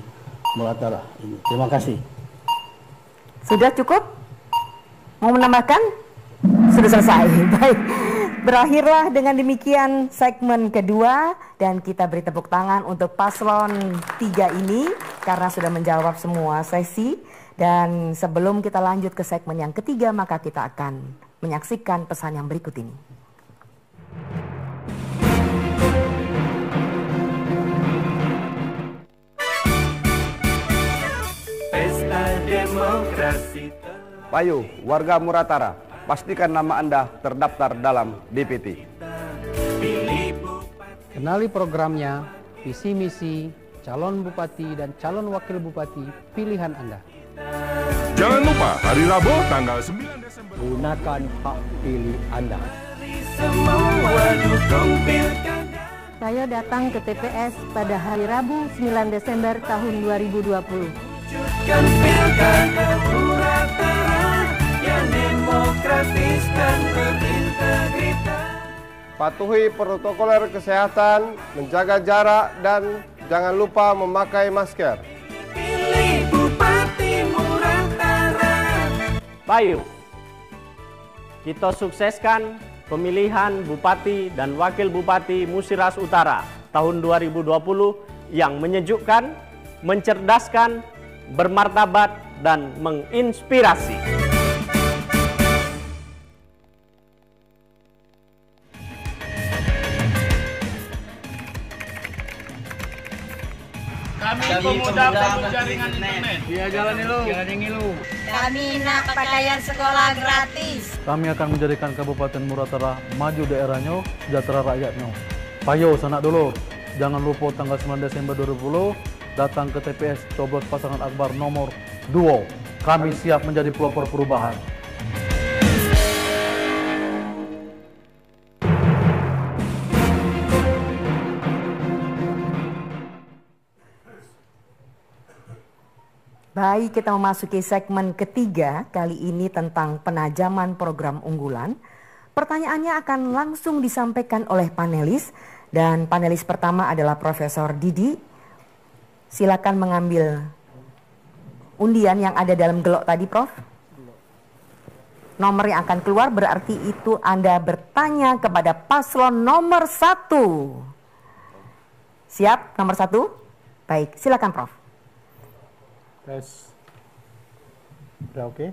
Utara ini. Terima kasih. Sudah cukup? Mau menambahkan? Sudah selesai. Baik. Berakhirlah dengan demikian segmen kedua, dan kita beri tepuk tangan untuk paslon 3 ini karena sudah menjawab semua sesi. Dan sebelum kita lanjut ke segmen yang ketiga, maka kita akan menyaksikan pesan yang berikut ini. Pesta Demokrasi. Payo, warga Muratara, pastikan nama Anda terdaftar dalam DPT. Kenali programnya, visi misi, calon bupati dan calon wakil bupati pilihan Anda. Jangan lupa hari Rabu tanggal 9 Desember. Gunakan hak pilih Anda. Saya datang ke TPS pada hari Rabu 9 Desember tahun 2020. Wujudkan pilkada Muratara yang demokratis dan berintegritas. Patuhi protokol kesehatan, menjaga jarak, dan jangan lupa memakai masker. Pilih Bupati Muratara. Bayu, kita sukseskan pemilihan Bupati dan Wakil Bupati Musirawas Utara tahun 2020 yang menyejukkan, mencerdaskan, bermartabat, dan menginspirasi. Kami pemuda jaringan internet. Iya, jalani lu. Jalani lu. Kami nak pakaian sekolah gratis. Kami akan menjadikan Kabupaten Muratara maju daerahnya, sejahtera rakyatnya. Payo sanak dulu. Jangan lupa tanggal 9 Desember 2020 datang ke TPS coblos pasangan Akbar nomor 2. Kami siap menjadi pelopor perubahan. Baik, kita memasuki segmen ketiga, kali ini tentang penajaman program unggulan. Pertanyaannya akan langsung disampaikan oleh panelis, dan panelis pertama adalah Profesor Didi. Silakan mengambil undian yang ada dalam gelok tadi, Prof. Nomor yang akan keluar berarti itu Anda bertanya kepada paslon nomor 1. Siap, nomor 1? Baik, silakan Prof. Tes. Udah oke?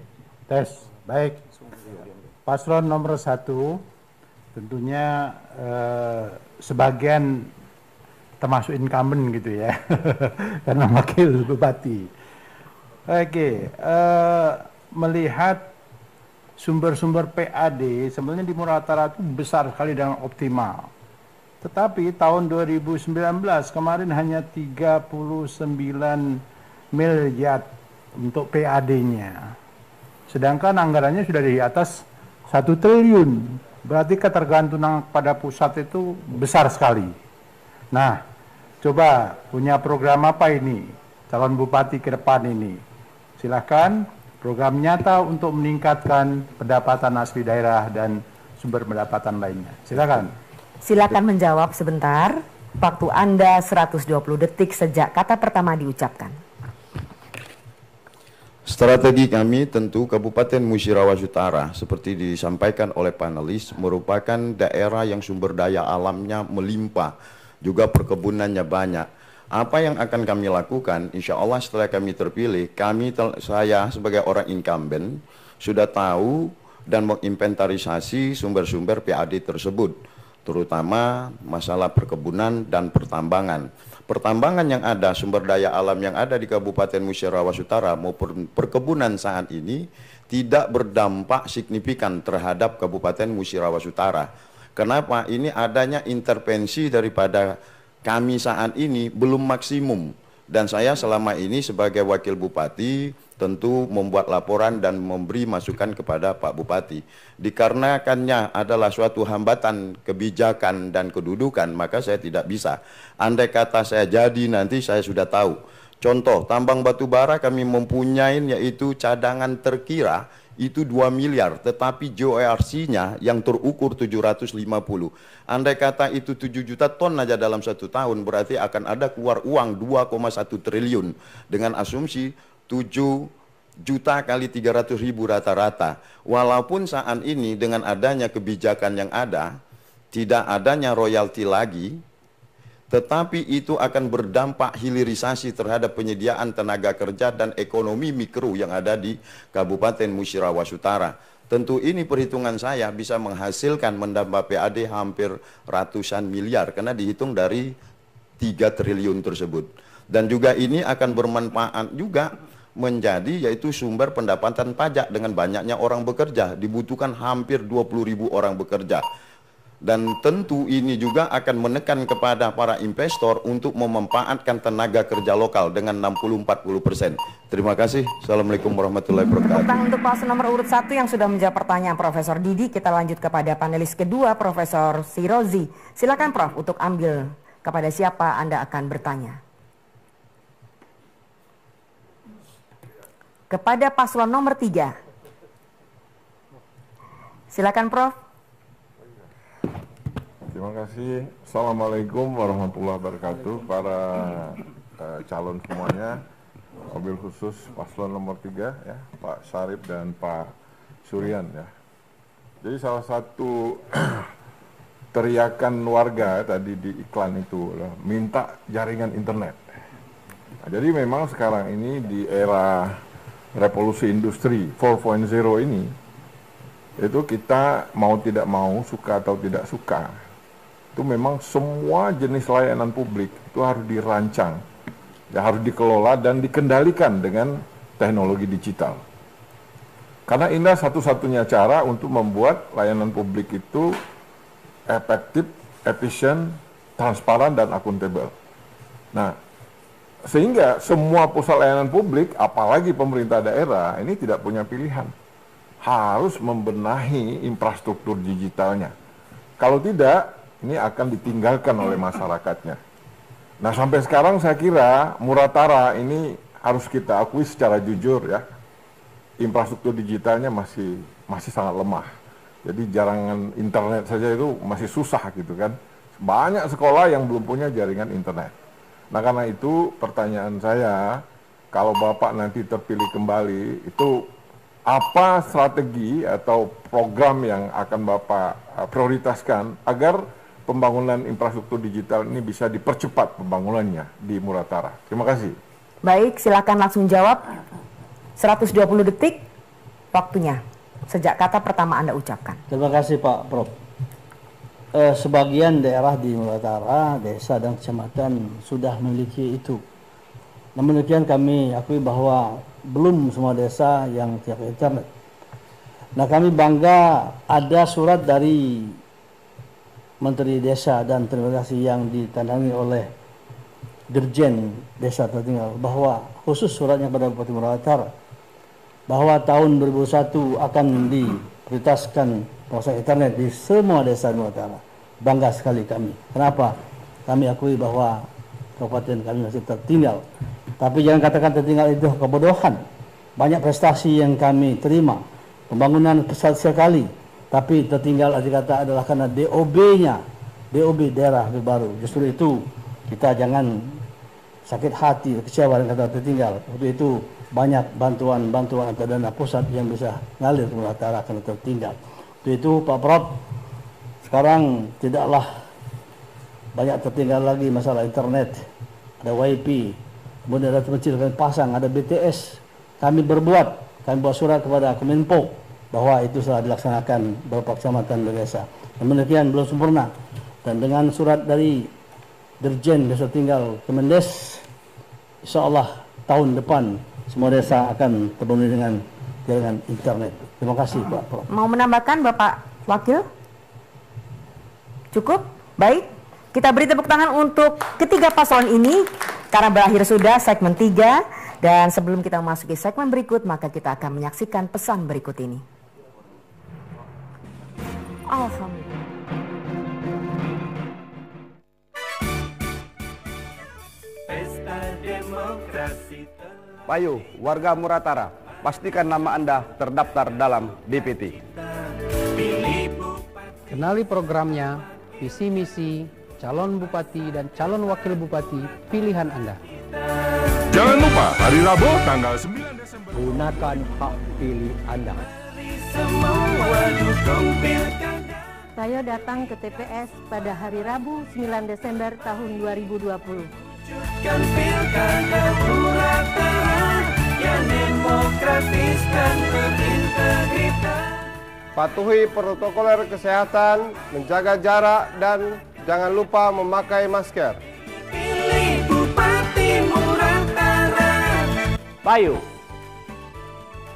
Tes. Baik. Paslon nomor 1 tentunya sebagian termasuk incumbent gitu ya. Karena wakil bupati. Oke, melihat sumber-sumber PAD sebenarnya di Muratara itu besar sekali dan optimal. Tetapi tahun 2019 kemarin hanya 39 miliar untuk PAD-nya. Sedangkan anggarannya sudah di atas 1 triliun. Berarti ketergantungan pada pusat itu besar sekali. Nah, coba punya program apa ini? Calon bupati ke depan ini. Silakan program nyata untuk meningkatkan pendapatan asli daerah dan sumber pendapatan lainnya. Silakan. Silakan menjawab sebentar. Waktu Anda 120 detik sejak kata pertama diucapkan. Strategi kami tentu Kabupaten Musirawas Utara seperti disampaikan oleh panelis merupakan daerah yang sumber daya alamnya melimpah, juga perkebunannya banyak. Apa yang akan kami lakukan, insya Allah setelah kami terpilih, saya sebagai orang incumbent sudah tahu dan menginventarisasi sumber-sumber PAD tersebut, terutama masalah perkebunan dan pertambangan. Pertambangan yang ada, sumber daya alam yang ada di Kabupaten Musirawas Utara maupun perkebunan saat ini tidak berdampak signifikan terhadap Kabupaten Musirawas Utara. Kenapa? Ini adanya intervensi daripada kami saat ini belum maksimum. Dan saya selama ini sebagai wakil bupati tentu membuat laporan dan memberi masukan kepada Pak Bupati. Dikarenakannya adalah suatu hambatan kebijakan dan kedudukan, maka saya tidak bisa. Andai kata saya jadi nanti saya sudah tahu. Contoh, tambang batu bara kami mempunyai yaitu cadangan terkira itu 2 miliar, tetapi GORC-nya yang terukur 750. Andai kata itu 7 juta ton aja dalam 1 tahun, berarti akan ada keluar uang 2,1 triliun dengan asumsi 7 juta kali 300 ribu rata-rata. Walaupun saat ini dengan adanya kebijakan yang ada, tidak adanya royalti lagi, tetapi itu akan berdampak hilirisasi terhadap penyediaan tenaga kerja dan ekonomi mikro yang ada di Kabupaten Musirawas Utara. Tentu ini perhitungan saya bisa menghasilkan menambah PAD hampir ratusan miliar karena dihitung dari 3 triliun tersebut. Dan juga ini akan bermanfaat juga menjadi yaitu sumber pendapatan pajak dengan banyaknya orang bekerja. Dibutuhkan hampir 20.000 orang bekerja. Dan tentu ini juga akan menekan kepada para investor untuk memanfaatkan tenaga kerja lokal dengan 60-40%. Terima kasih. Assalamualaikum warahmatullahi wabarakatuh. Tepuk tangan untuk paslon nomor urut 1 yang sudah menjawab pertanyaan Profesor Didi. Kita lanjut kepada panelis kedua, Profesor Sirozi. Silakan Prof untuk ambil kepada siapa Anda akan bertanya. Kepada paslon nomor 3. Silakan Prof. Terima kasih. Assalamualaikum warahmatullahi wabarakatuh. Para calon semuanya, mobil khusus paslon nomor 3 ya, Pak Syarif dan Pak Suryan ya. Jadi salah satu teriakan warga tadi di iklan itu minta jaringan internet. Nah, jadi memang sekarang ini di era revolusi industri 4.0 ini, itu kita mau tidak mau, suka atau tidak suka, itu memang semua jenis layanan publik itu harus dirancang, ya, harus dikelola dan dikendalikan dengan teknologi digital. Karena inilah satu-satunya cara untuk membuat layanan publik itu efektif, efisien, transparan, dan akuntabel. Nah, sehingga semua pusat layanan publik, apalagi pemerintah daerah, ini tidak punya pilihan. Harus membenahi infrastruktur digitalnya. Kalau tidak, ini akan ditinggalkan oleh masyarakatnya. Nah, sampai sekarang saya kira Muratara ini harus kita akui secara jujur ya, infrastruktur digitalnya masih sangat lemah. Jadi jaringan internet saja itu masih susah gitu kan. Banyak sekolah yang belum punya jaringan internet. Nah karena itu pertanyaan saya, kalau Bapak nanti terpilih kembali, itu apa strategi atau program yang akan Bapak prioritaskan agar pembangunan infrastruktur digital ini bisa dipercepat pembangunannya di Muratara? Terima kasih. Baik, silakan langsung jawab. 120 detik waktunya sejak kata pertama Anda ucapkan. Terima kasih Pak Prof. Sebagian daerah di Muratara, desa dan kecamatan sudah memiliki itu. Namun demikian kami akui bahwa belum semua desa yang tiap internet. Nah kami bangga ada surat dari Menteri Desa dan Transmigrasi yang ditandangi oleh Dirjen Desa Tertinggal bahwa khusus suratnya kepada Bupati Muratara bahwa tahun 2001 akan diprioritaskan penguasaan internet di semua desa di Muratara. Bangga sekali kami. Kenapa? Kami akui bahwa kabupaten kami masih tertinggal. Tapi jangan katakan tertinggal itu kebodohan. Banyak prestasi yang kami terima, pembangunan pesat sekali, tapi tertinggal arti kata adalah karena DOB-nya, DOB daerah baru. Justru itu kita jangan sakit hati, kecewa dan kata tertinggal. Untuk itu banyak bantuan atau dana pusat yang bisa ngalir ke Muratara karena tertinggal. Untuk itu Pak Prof, sekarang tidaklah banyak tertinggal lagi masalah internet. Ada WiFi, kemudian ada kecil kami pasang, ada BTS. Kami buat surat kepada Kominfo bahwa itu telah dilaksanakan beberapa kecamatan dan desa. Namun demikian belum sempurna. Dan dengan surat dari Dirjen Desa Tinggal Kemendes, insya Allah tahun depan semua desa akan terpenuhi dengan jaringan internet. Terima kasih Pak Prof. Mau menambahkan Bapak Wakil? Cukup? Baik. Kita beri tepuk tangan untuk ketiga paslon ini karena berakhir sudah segmen 3. Dan sebelum kita memasuki segmen berikut, maka kita akan menyaksikan pesan berikut ini. Alhamdulillah. Pesta demokrasi. Payu, warga Muratara, pastikan nama Anda terdaftar dalam DPT. Kenali programnya, visi misi, calon bupati dan calon wakil bupati pilihan Anda. Jangan lupa hari Rabu tanggal 9 Desember. Gunakan hak pilih Anda. Saya datang ke TPS pada hari Rabu 9 Desember tahun 2020. Wujudkan pilkada Muratara yang demokratis dan berintegritas. Patuhi protokol kesehatan, menjaga jarak, dan jangan lupa memakai masker. Pilih Bupati Muratara. Payu,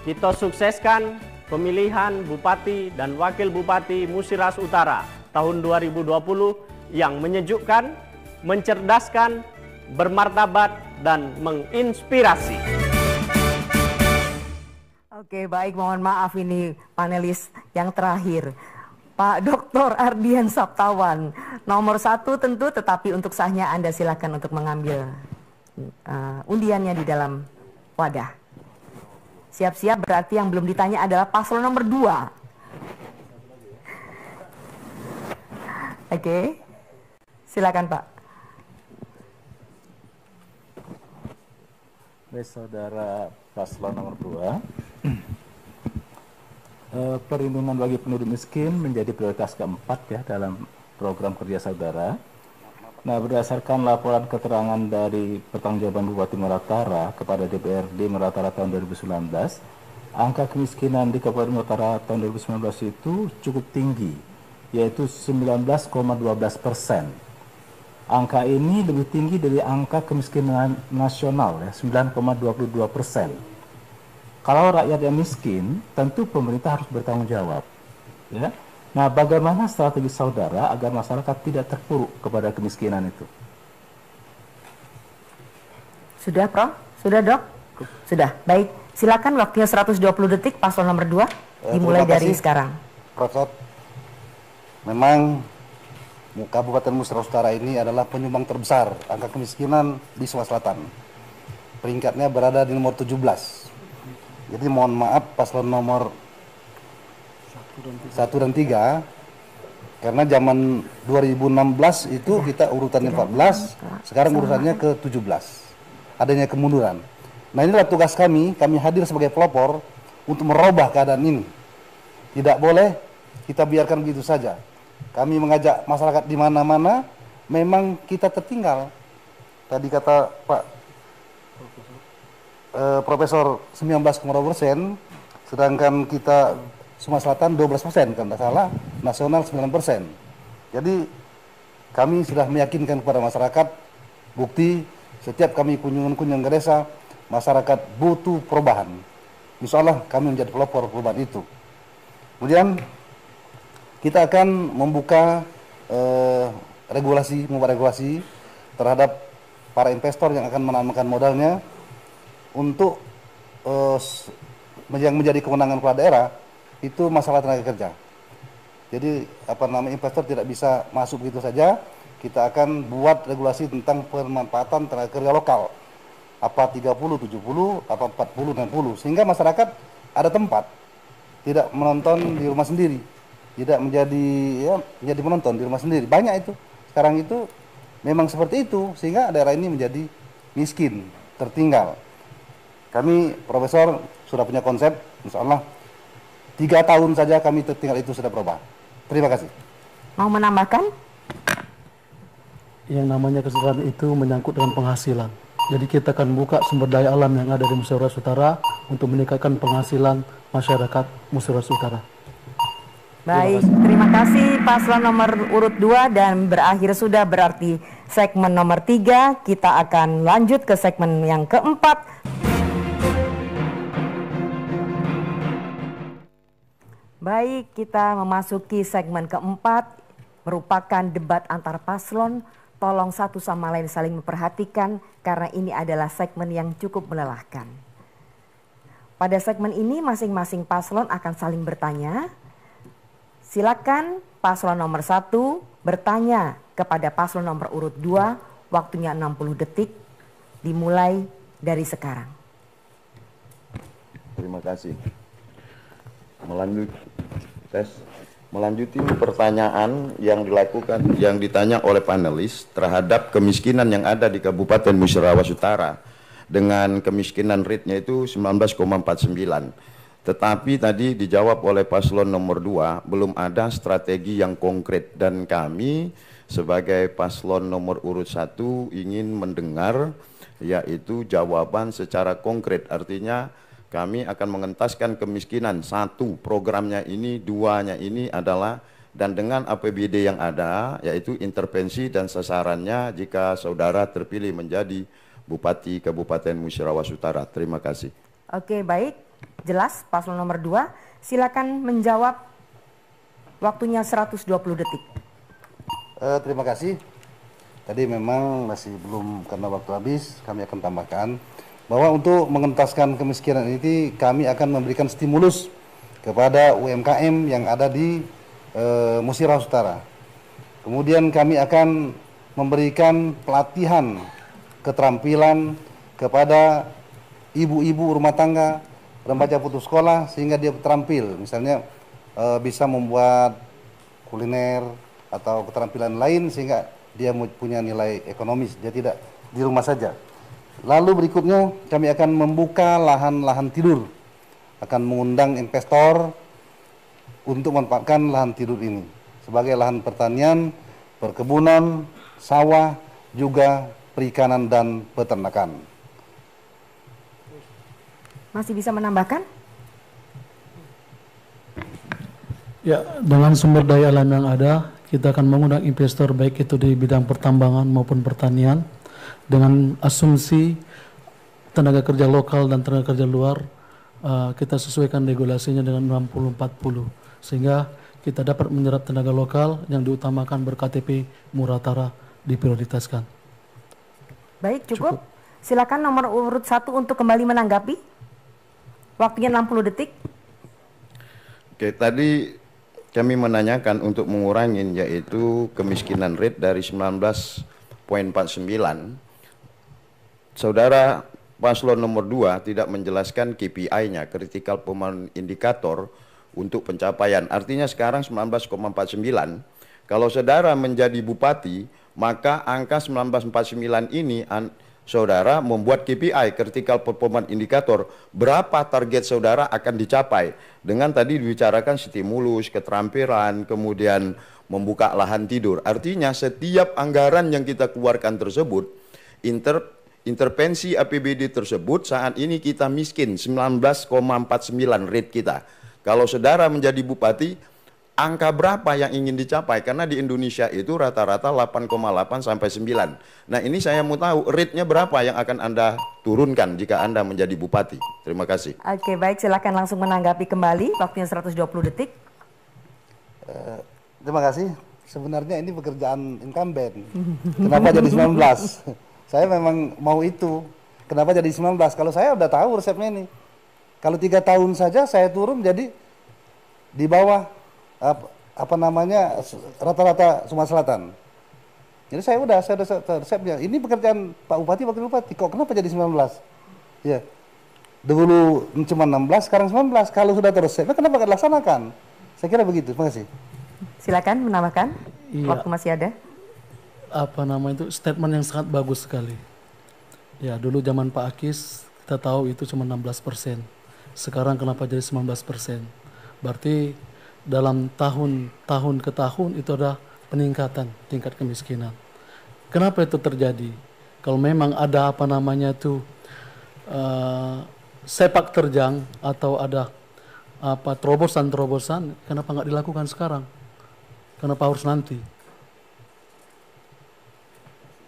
kita sukseskan pemilihan Bupati dan Wakil Bupati Musiras Utara tahun 2020 yang menyejukkan, mencerdaskan, bermartabat, dan menginspirasi. Oke, baik, mohon maaf ini panelis yang terakhir. Pak Dr. Ardian Saptawan, nomor 1 tentu, tetapi untuk sahnya Anda silakan untuk mengambil undiannya di dalam wadah. Siap-siap, berarti yang belum ditanya adalah paslon nomor 2. Oke, silakan Pak. Baik, saudara paslon nomor 2. Perlindungan bagi penduduk miskin menjadi prioritas keempat ya dalam program kerja saudara. Nah, berdasarkan laporan keterangan dari pertanggungjawaban Bupati Muratara kepada DPRD Muratara tahun 2019, angka kemiskinan di Kabupaten Muratara tahun 2019 itu cukup tinggi, yaitu 19,12%. Angka ini lebih tinggi dari angka kemiskinan nasional ya, 9,22%. Kalau rakyat yang miskin, tentu pemerintah harus bertanggung jawab. Ya. Nah, bagaimana strategi saudara agar masyarakat tidak terpuruk kepada kemiskinan itu? Sudah, Prof? Sudah, Dok? Sudah. Baik, silakan waktunya 120 detik paslon nomor 2 dimulai dari sekarang. Prof, memang Kabupaten Musiras Utara ini adalah penyumbang terbesar angka kemiskinan di Sulawesi Selatan. peringkatnya berada di nomor 17. Jadi mohon maaf paslon nomor 1 dan 3, karena zaman 2016 itu kita urutannya 14, sekarang urutannya ke 17. Adanya kemunduran. Nah, inilah tugas kami hadir sebagai pelopor untuk merubah keadaan ini. Tidak boleh kita biarkan begitu saja. Kami mengajak masyarakat di mana-mana, memang kita tertinggal. Tadi kata Pak Profesor 19,2%, sedangkan kita Sumatera Selatan 12%, kalau tidak salah, nasional 9%. Jadi kami sudah meyakinkan kepada masyarakat, bukti setiap kami kunjungan ke desa, masyarakat butuh perubahan. Insya Allah kami menjadi pelopor perubahan itu. Kemudian kita akan membuka regulasi terhadap para investor yang akan menanamkan modalnya untuk yang menjadi kewenangan kepala daerah itu masalah tenaga kerja. Jadi investor tidak bisa masuk begitu saja. Kita akan buat regulasi tentang pemanfaatan tenaga kerja lokal. Apa 30, 70, apa 40, 60, sehingga masyarakat ada tempat, tidak menonton di rumah sendiri, tidak menjadi penonton di rumah sendiri. Banyak itu. Sekarang itu memang seperti itu, sehingga daerah ini menjadi miskin, tertinggal. Kami, Profesor, sudah punya konsep, insya Allah 3 tahun saja kami tertinggal itu sudah berubah. Terima kasih. Mau menambahkan? Yang namanya kesejahteraan itu menyangkut dengan penghasilan. Jadi kita akan buka sumber daya alam yang ada di Musyawarah Utara untuk meningkatkan penghasilan masyarakat Musyawarah Utara. Baik, terima kasih paslon nomor urut 2, dan berakhir sudah berarti segmen nomor 3. Kita akan lanjut ke segmen yang keempat. Baik, kita memasuki segmen keempat, merupakan debat antar paslon. Tolong satu sama lain saling memperhatikan karena ini adalah segmen yang cukup melelahkan. Pada segmen ini masing-masing paslon akan saling bertanya. Silakan paslon nomor 1 bertanya kepada paslon nomor urut 2, waktunya 60 detik, dimulai dari sekarang. Terima kasih. Melanjuti pertanyaan yang ditanya oleh panelis terhadap kemiskinan yang ada di Kabupaten Musyarawah Utara dengan kemiskinan rate-nya itu 19,49. Tetapi tadi dijawab oleh paslon nomor 2, belum ada strategi yang konkret, dan kami sebagai paslon nomor urut 1 ingin mendengar yaitu jawaban secara konkret. Artinya kami akan mengentaskan kemiskinan. 1, programnya ini, 2-nya ini adalah, dan dengan APBD yang ada, yaitu intervensi dan sasarannya jika saudara terpilih menjadi Bupati Kabupaten Musyarawah Utara. Terima kasih. Oke, baik. Jelas, paslon nomor 2. Silakan menjawab, waktunya 120 detik. Terima kasih. Tadi memang masih belum, karena waktu habis, kami akan tambahkan bahwa untuk mengentaskan kemiskinan ini kami akan memberikan stimulus kepada UMKM yang ada di Musyawarah Utara. Kemudian kami akan memberikan pelatihan keterampilan kepada ibu-ibu rumah tangga, remaja putus sekolah, sehingga dia terampil, misalnya bisa membuat kuliner atau keterampilan lain sehingga dia punya nilai ekonomis, dia tidak di rumah saja. Lalu berikutnya kami akan membuka lahan-lahan tidur, akan mengundang investor untuk memanfaatkan lahan tidur ini sebagai lahan pertanian, perkebunan, sawah, juga perikanan dan peternakan. Masih bisa menambahkan? Ya, dengan sumber daya alam yang ada, kita akan mengundang investor baik itu di bidang pertambangan maupun pertanian, dengan asumsi tenaga kerja lokal dan tenaga kerja luar, kita sesuaikan regulasinya dengan 60-40, sehingga kita dapat menyerap tenaga lokal yang diutamakan ber-KTP Muratara diprioritaskan. Baik, cukup. Silakan nomor urut 1 untuk kembali menanggapi. Waktunya 60 detik. Oke, tadi kami menanyakan untuk mengurangi yaitu kemiskinan rate dari 19,49. Saudara paslon nomor 2 tidak menjelaskan KPI-nya, Critical Performance Indicator, untuk pencapaian. Artinya sekarang 19,49. Kalau saudara menjadi bupati, maka angka 1949 ini saudara membuat KPI, Critical Performance Indicator, berapa target saudara akan dicapai. Dengan tadi dibicarakan stimulus, keterampilan, kemudian membuka lahan tidur. Artinya setiap anggaran yang kita keluarkan tersebut, intervensi APBD tersebut saat ini kita miskin, 19,49 rate kita. Kalau saudara menjadi bupati, angka berapa yang ingin dicapai? Karena di Indonesia itu rata-rata 8,8 sampai 9. Nah ini saya mau tahu rate-nya berapa yang akan Anda turunkan jika Anda menjadi bupati. Terima kasih. Oke, baik, silakan langsung menanggapi kembali, waktunya 120 detik. Terima kasih. Sebenarnya ini pekerjaan incumbent. Kenapa jadi 19? Saya memang mau itu. Kenapa jadi 19? Kalau saya udah tahu resepnya ini. Kalau 3 tahun saja saya turun jadi di bawah rata-rata Sumatera Selatan. Jadi saya udah resepnya. Ini pekerjaan Pak Bupati, Wakil Bupati. Kok kenapa jadi 19? Ya. Dulu cuma 16, sekarang 19. Kalau sudah terresep, kenapa nggak dilaksanakan? Saya kira begitu. Terima kasih. Silakan menambahkan. Iya. Waktu masih ada. Itu statement yang sangat bagus sekali. Ya, dulu zaman Pak Akis kita tahu itu cuma 16%. Sekarang kenapa jadi 19%? Berarti dalam tahun ke tahun itu ada peningkatan tingkat kemiskinan. Kenapa itu terjadi? Kalau memang ada sepak terjang atau ada terobosan-terobosan, kenapa nggak dilakukan sekarang? Kenapa harus nanti?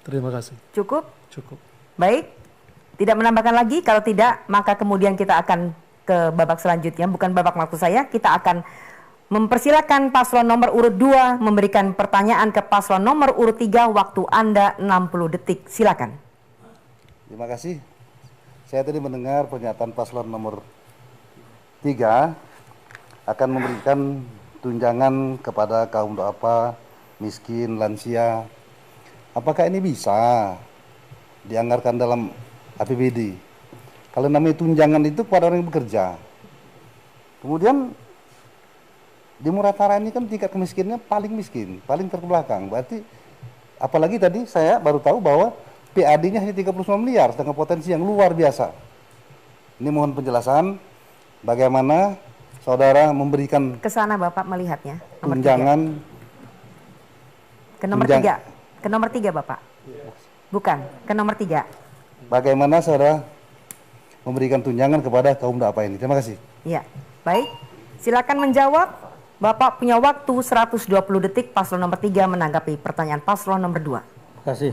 Terima kasih. Cukup? Cukup. Baik, tidak menambahkan lagi. Kalau tidak, maka kemudian kita akan ke babak selanjutnya. Bukan babak waktu saya, kita akan mempersilakan paslon nomor urut 2 memberikan pertanyaan ke paslon nomor urut 3. Waktu Anda 60 detik. Silakan. Terima kasih. Saya tadi mendengar pernyataan paslon nomor 3 akan memberikan tunjangan kepada kaum duafa, miskin, lansia. Apakah ini bisa dianggarkan dalam APBD? Kalau namanya tunjangan itu kepada orang yang bekerja. Kemudian di Muratara ini kan tingkat kemiskinannya paling miskin, paling terbelakang. Berarti apalagi tadi saya baru tahu bahwa PAD-nya hanya 39 miliar, dengan potensi yang luar biasa. Ini mohon penjelasan bagaimana saudara memberikan ke sana Bapak melihatnya. Nomor tunjangan 3. Ke nomor 3. Ke nomor 3 Bapak. Bukan, ke nomor 3. Bagaimana saudara memberikan tunjangan kepada kaum duafa ini? Terima kasih. Iya, baik. Silakan menjawab. Bapak punya waktu 120 detik. Paslon nomor 3 menanggapi pertanyaan paslon nomor 2. Terima kasih.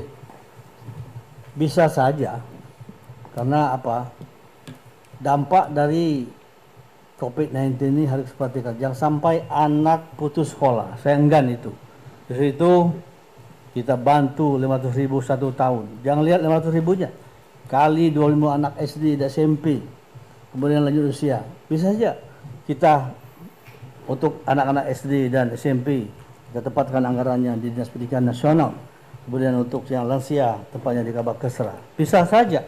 Bisa saja. Karena apa? Dampak dari COVID-19 ini harus diperhatikan. Jangan sampai anak putus sekolah. Saya enggan itu. Di situ kita bantu 500.000 1 tahun. Jangan lihat 500.000-nya. Kali 25 anak SD dan SMP. Kemudian lanjut usia. Bisa saja kita untuk anak-anak SD dan SMP kita tempatkan anggarannya di Dinas Pendidikan Nasional. Kemudian untuk yang lansia tempatnya di Kabak Kesra. Bisa saja.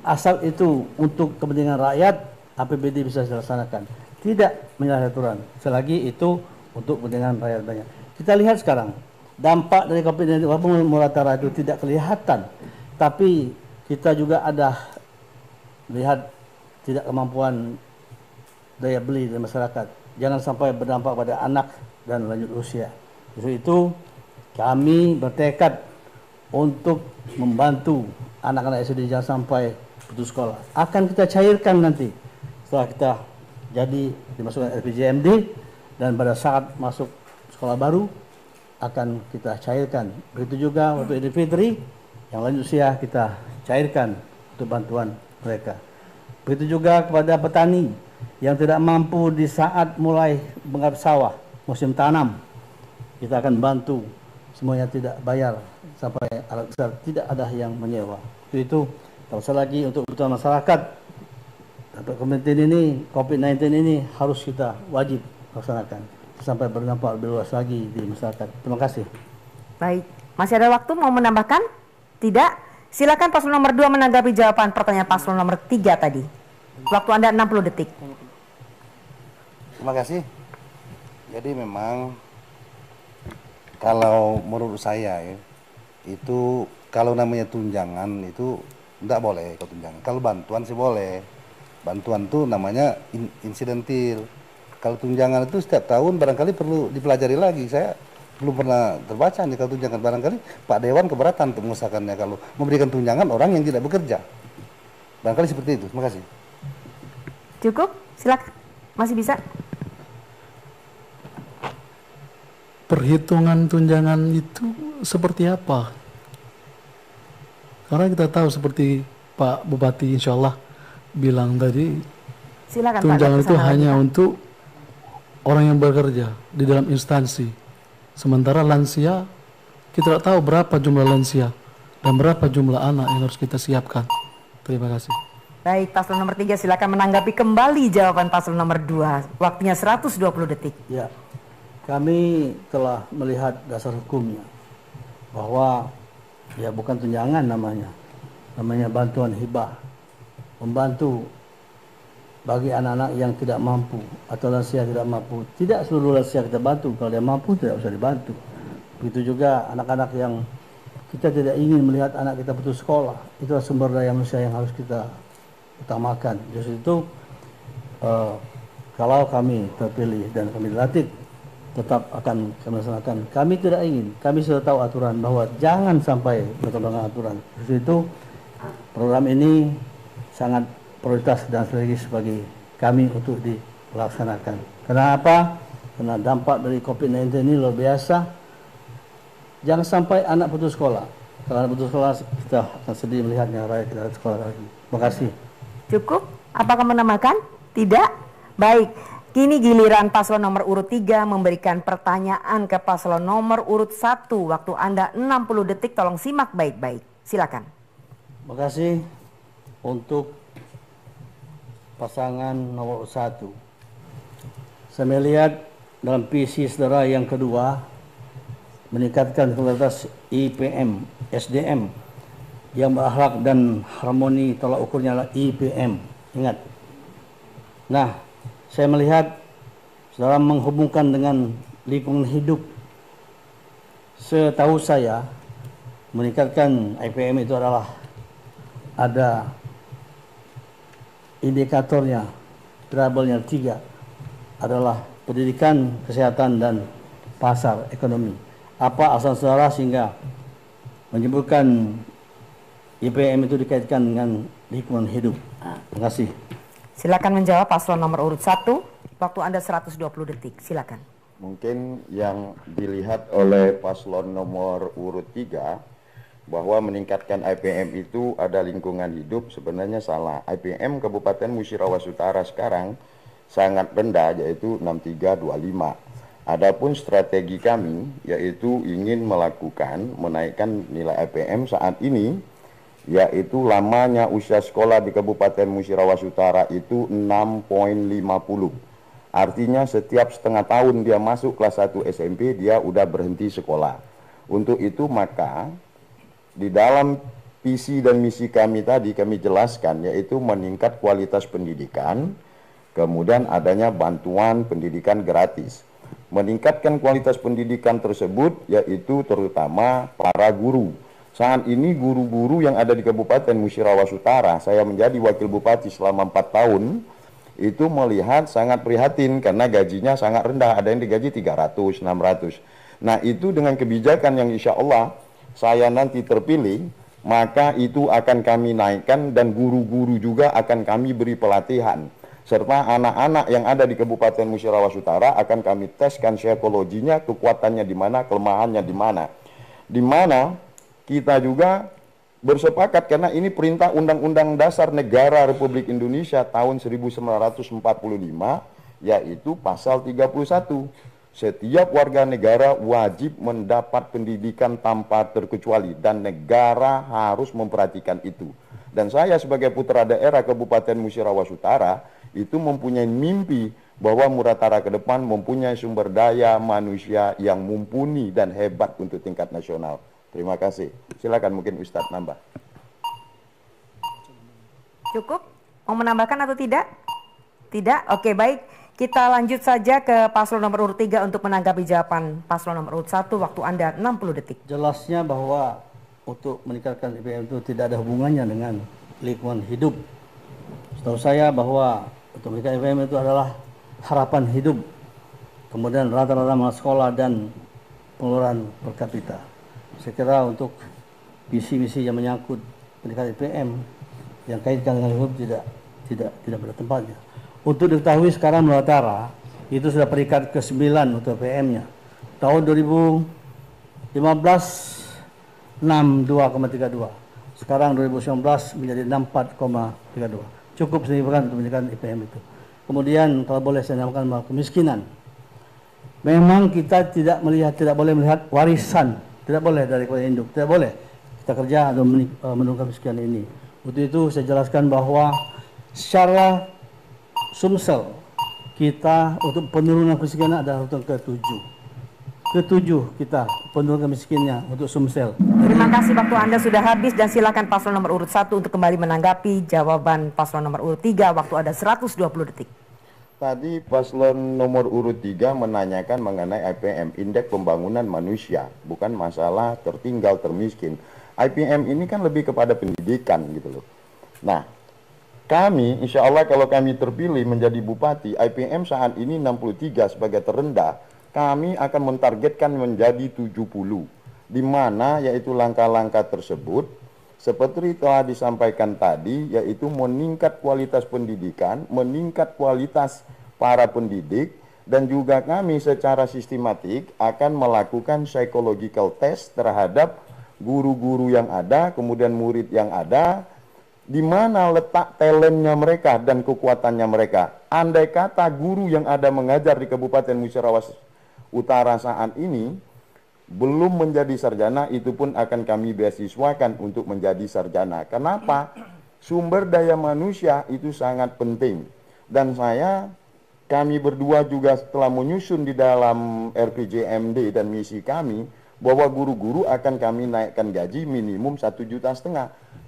Asal itu untuk kepentingan rakyat, APBD bisa dilaksanakan. Tidak menyalahi aturan. Selagi itu untuk kepentingan rakyat banyak. Kita lihat sekarang dampak dari COVID-19 walaupun Muratara itu tidak kelihatan, tapi kita juga ada lihat tidak kemampuan daya beli dari masyarakat. Jangan sampai berdampak pada anak dan lanjut usia. Justru itu kami bertekad untuk membantu anak-anak SD jangan sampai putus sekolah. Akan kita cairkan nanti setelah kita jadi dimasukkan RPJMD dan pada saat masuk sekolah baru akan kita cairkan. Begitu juga waktu Idul Fitri yang lanjut usia kita cairkan untuk bantuan mereka. Begitu juga kepada petani yang tidak mampu di saat mulai menggarap sawah musim tanam, kita akan bantu semuanya tidak bayar sampai alat besar, tidak ada yang menyewa. Itu tak usah lagi untuk kebutuhan masyarakat. COVID-19 ini harus kita wajib laksanakan sampai berdampak lebih luas lagi di masyarakat. Terima kasih. Baik, masih ada waktu mau menambahkan? Tidak? Silakan paslon nomor 2 menanggapi jawaban pertanyaan paslon nomor 3 tadi. Waktu Anda 60 detik. Terima kasih. Jadi memang kalau menurut saya ya, itu kalau namanya tunjangan itu tidak boleh kalau tunjangan. Kalau bantuan sih boleh. Bantuan itu namanya insidentil. Kalau tunjangan itu setiap tahun barangkali perlu dipelajari lagi. Saya belum pernah terbaca nih kalau tunjangan, barangkali Pak Dewan keberatan untuk mengusahakannya kalau memberikan tunjangan orang yang tidak bekerja. Barangkali seperti itu. Terima kasih. Cukup? Silakan. Masih bisa? Perhitungan tunjangan itu seperti apa? Karena kita tahu seperti Pak Bupati insya Allah bilang tadi, silakan, tunjangan Pak, itu hanya untuk orang yang bekerja di dalam instansi. Sementara lansia, kita tidak tahu berapa jumlah lansia dan berapa jumlah anak yang harus kita siapkan. Terima kasih. Baik, paslon nomor 3 silakan menanggapi kembali jawaban paslon nomor 2. Waktunya 120 detik. Ya, kami telah melihat dasar hukumnya bahwa ya bukan tunjangan namanya bantuan hibah, membantu bagi anak-anak yang tidak mampu atau lansia tidak mampu. Tidak seluruh lansia kita bantu, kalau dia mampu tidak usah dibantu. Begitu juga anak-anak yang kita tidak ingin melihat anak kita putus sekolah, itulah sumber daya manusia yang harus kita utamakan. Justru itu kalau kami terpilih dan kami dilantik, tetap akan kami laksanakan. Kami tidak ingin, kami sudah tahu aturan bahwa jangan sampai bertentangan aturan. Justru itu program ini sangat prioritas dan strategis bagi kami untuk dilaksanakan. Kenapa? Karena dampak dari COVID-19 ini luar biasa. Jangan sampai anak putus sekolah. Kalau anak putus sekolah, kita akan sedih melihatnya rakyat kita sekolah lagi. Terima kasih. Cukup? Apakah menambahkan? Tidak? Baik. Kini giliran paslon nomor urut 3 memberikan pertanyaan ke paslon nomor urut 1. Waktu Anda 60 detik, tolong simak baik-baik. Silakan. Terima kasih untuk pasangan nomor 1. Saya melihat dalam visi saudara yang kedua, meningkatkan kualitas IPM, SDM yang berakhlak dan harmoni, tolak ukurnya adalah IPM. Ingat. Nah, saya melihat saudara menghubungkan dengan lingkungan hidup. Setahu saya, meningkatkan IPM itu adalah ada indikatornya, variabelnya 3 adalah pendidikan, kesehatan, dan pasar ekonomi. Apa alasan saudara sehingga menyebutkan IPM itu dikaitkan dengan lingkungan hidup? Terima kasih. Silakan menjawab paslon nomor urut 1. Waktu Anda 120 detik. Silakan. Mungkin yang dilihat oleh paslon nomor urut 3 bahwa meningkatkan IPM itu ada lingkungan hidup, sebenarnya salah. IPM Kabupaten Musirawas Utara sekarang sangat rendah, yaitu 6325. Adapun strategi kami yaitu ingin menaikkan nilai IPM saat ini, yaitu lamanya usia sekolah di Kabupaten Musirawas Utara itu 6,50. Artinya setiap setengah tahun dia masuk kelas 1 SMP, dia udah berhenti sekolah. Untuk itu maka di dalam visi dan misi kami tadi kami jelaskan, yaitu meningkat kualitas pendidikan, kemudian adanya bantuan pendidikan gratis. Meningkatkan kualitas pendidikan tersebut yaitu terutama para guru. Saat ini guru-guru yang ada di Kabupaten Musirawas Utara, saya menjadi wakil bupati selama 4 tahun, itu melihat sangat prihatin karena gajinya sangat rendah, ada yang digaji 300, 600. Nah itu dengan kebijakan yang insya Allah saya nanti terpilih, maka itu akan kami naikkan dan guru-guru juga akan kami beri pelatihan. Serta anak-anak yang ada di Kabupaten Musirawas Utara akan kami teskan psikologinya, kekuatannya di mana, kelemahannya di mana. Di mana kita juga bersepakat karena ini perintah Undang-Undang Dasar Negara Republik Indonesia tahun 1945, yaitu pasal 31. Setiap warga negara wajib mendapat pendidikan tanpa terkecuali dan negara harus memperhatikan itu. Dan saya sebagai putra daerah Kabupaten Musirawas Utara itu mempunyai mimpi bahwa Muratara ke depan mempunyai sumber daya manusia yang mumpuni dan hebat untuk tingkat nasional. Terima kasih. Silakan mungkin Ustadz nambah. Cukup? Mau menambahkan atau tidak? Tidak? Oke, baik. Kita lanjut saja ke paslon nomor urut 3 untuk menanggapi jawaban paslon nomor urut 1. Waktu Anda 60 detik. Jelasnya bahwa untuk meningkatkan IPM itu tidak ada hubungannya dengan lingkungan hidup. Setahu saya bahwa untuk meningkatkan IPM itu adalah harapan hidup. Kemudian rata-rata anak sekolah dan pengeluaran per kapita. Saya kira untuk visi-misi yang menyangkut peningkatan IPM yang kaitkan dengan hidup tidak pada tempatnya. Untuk diketahui sekarang Nusantara itu sudah peringkat ke-9 untuk IPM-nya. Tahun 2015 62,32. Sekarang 2019 menjadi 64,32. Cukup signifikan untuk meningkatkan IPM itu. Kemudian kalau boleh saya namakan bahwa kemiskinan. Memang kita tidak boleh melihat warisan, tidak boleh dari keluarga induk, tidak boleh kita kerja atau menurunkan kemiskinan ini. Untuk itu saya jelaskan bahwa secara Sumsel kita untuk penurunan kemiskinan adalah urutan ke-7 kita penurunan kemiskinannya untuk Sumsel. Terima kasih, waktu Anda sudah habis dan silakan paslon nomor urut 1 untuk kembali menanggapi jawaban paslon nomor urut 3. Waktu ada 120 detik. Tadi paslon nomor urut 3 menanyakan mengenai IPM, Indeks Pembangunan Manusia, bukan masalah tertinggal, termiskin. IPM ini kan lebih kepada pendidikan gitu loh. Nah, kami insya Allah kalau kami terpilih menjadi bupati, IPM saat ini 63 sebagai terendah, kami akan mentargetkan menjadi 70. Di mana yaitu langkah-langkah tersebut seperti telah disampaikan tadi, yaitu meningkat kualitas pendidikan, meningkat kualitas para pendidik, dan juga kami secara sistematik akan melakukan psychological test terhadap guru-guru yang ada, kemudian murid yang ada, di mana letak talentnya mereka dan kekuatannya mereka. Andai kata guru yang ada mengajar di Kabupaten Musirawas Utara saat ini belum menjadi sarjana, itu pun akan kami beasiswakan untuk menjadi sarjana. Kenapa? Sumber daya manusia itu sangat penting. Dan kami berdua juga setelah menyusun di dalam RPJMD dan misi kami, bahwa guru-guru akan kami naikkan gaji minimum 1,5 juta.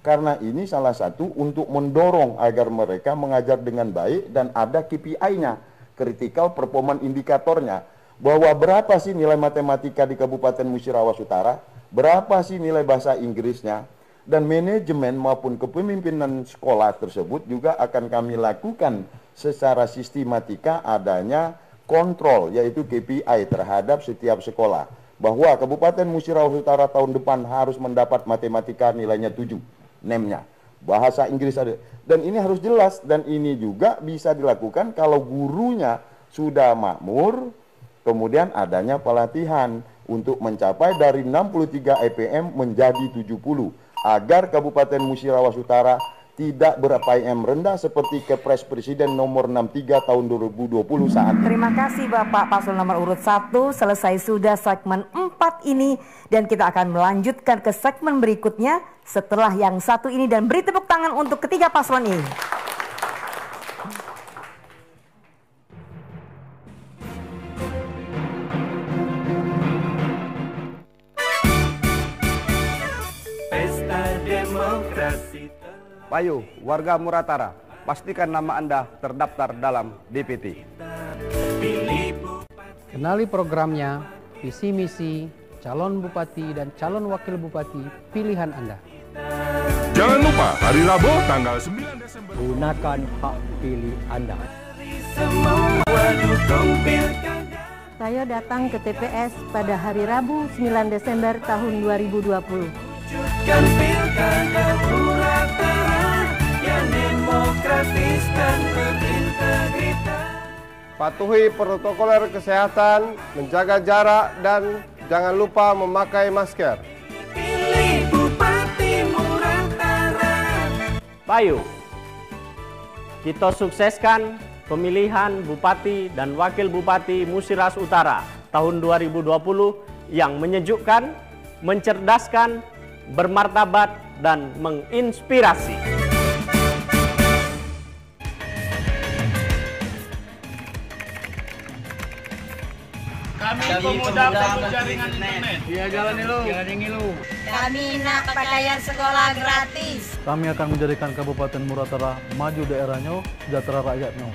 Karena ini salah satu untuk mendorong agar mereka mengajar dengan baik dan ada KPI-nya, Critical Performance Indikatornya. Bahwa berapa sih nilai matematika di Kabupaten Musirawas Utara, berapa sih nilai bahasa Inggrisnya, dan manajemen maupun kepemimpinan sekolah tersebut juga akan kami lakukan secara sistematika adanya kontrol, yaitu KPI terhadap setiap sekolah. Bahwa Kabupaten Musirawas Utara tahun depan harus mendapat matematika nilainya 7, NEM-nya. Bahasa Inggris ada. Dan ini harus jelas, dan ini juga bisa dilakukan kalau gurunya sudah makmur. Kemudian adanya pelatihan untuk mencapai dari 63 IPM menjadi 70 agar Kabupaten Musirawas Utara tidak ber-IPM rendah seperti Kepres Presiden nomor 63 tahun 2020 saat ini. Terima kasih Bapak paslon nomor urut 1. Selesai sudah segmen 4 ini dan kita akan melanjutkan ke segmen berikutnya setelah yang satu ini, dan beri tepuk tangan untuk ketiga paslon ini. Ayo, warga Muratara, pastikan nama Anda terdaftar dalam DPT. Kenali programnya, visi misi, calon bupati dan calon wakil bupati pilihan Anda. Jangan lupa hari Rabu tanggal 9 Desember. Gunakan hak pilih Anda. Saya datang ke TPS pada hari Rabu 9 Desember tahun 2020. Demokratis dan berintegritas. Patuhi protokol kesehatan, menjaga jarak, dan jangan lupa memakai masker. Pilih Bupati Muratara. Ayo, kita sukseskan pemilihan Bupati dan Wakil Bupati Musirawas Utara tahun 2020 yang menyejukkan, mencerdaskan, bermartabat, dan menginspirasi. Kami pemuda perlu jaringan internet. Iya, jalan ngilu. Kami nak pakaian sekolah gratis. Kami akan menjadikan Kabupaten Muratara maju daerahnya, sejahtera rakyatnya.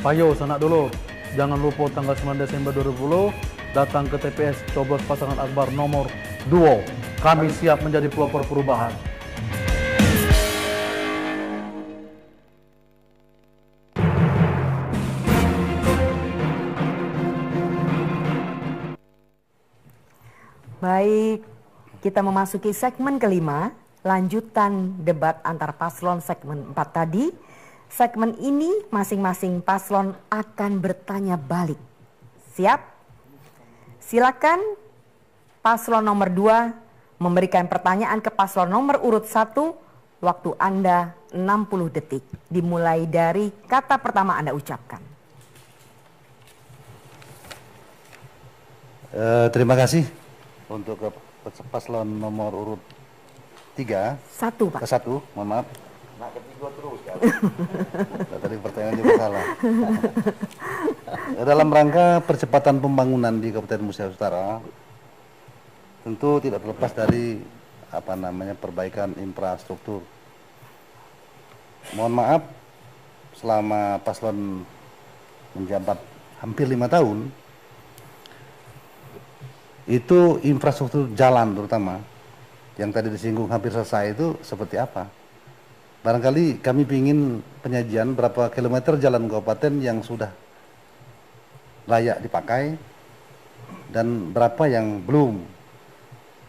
Payo sanak dulu, jangan lupa tanggal 9 Desember 2020 datang ke TPS coblos pasangan Akbar nomor 2. Kami siap menjadi pelopor perubahan. Baik, kita memasuki segmen kelima, lanjutan debat antar paslon segmen 4 tadi. Segmen ini masing-masing paslon akan bertanya balik. Siap? Silakan paslon nomor 2 memberikan pertanyaan ke paslon nomor urut 1. Waktu Anda 60 detik. Dimulai dari kata pertama Anda ucapkan. Terima kasih. Untuk ke paslon nomor urut 3. 1, Pak. Ke 1, mohon maaf. Nah, ketiga terus kan. Tadi pertanyaan juga salah. Dalam rangka percepatan pembangunan di Kabupaten Musi Utara, tentu tidak terlepas dari perbaikan infrastruktur. Mohon maaf, selama paslon menjabat hampir 5 tahun, itu infrastruktur jalan terutama yang tadi disinggung hampir selesai itu seperti apa? Barangkali kami ingin penyajian berapa kilometer jalan kabupaten yang sudah layak dipakai dan berapa yang belum.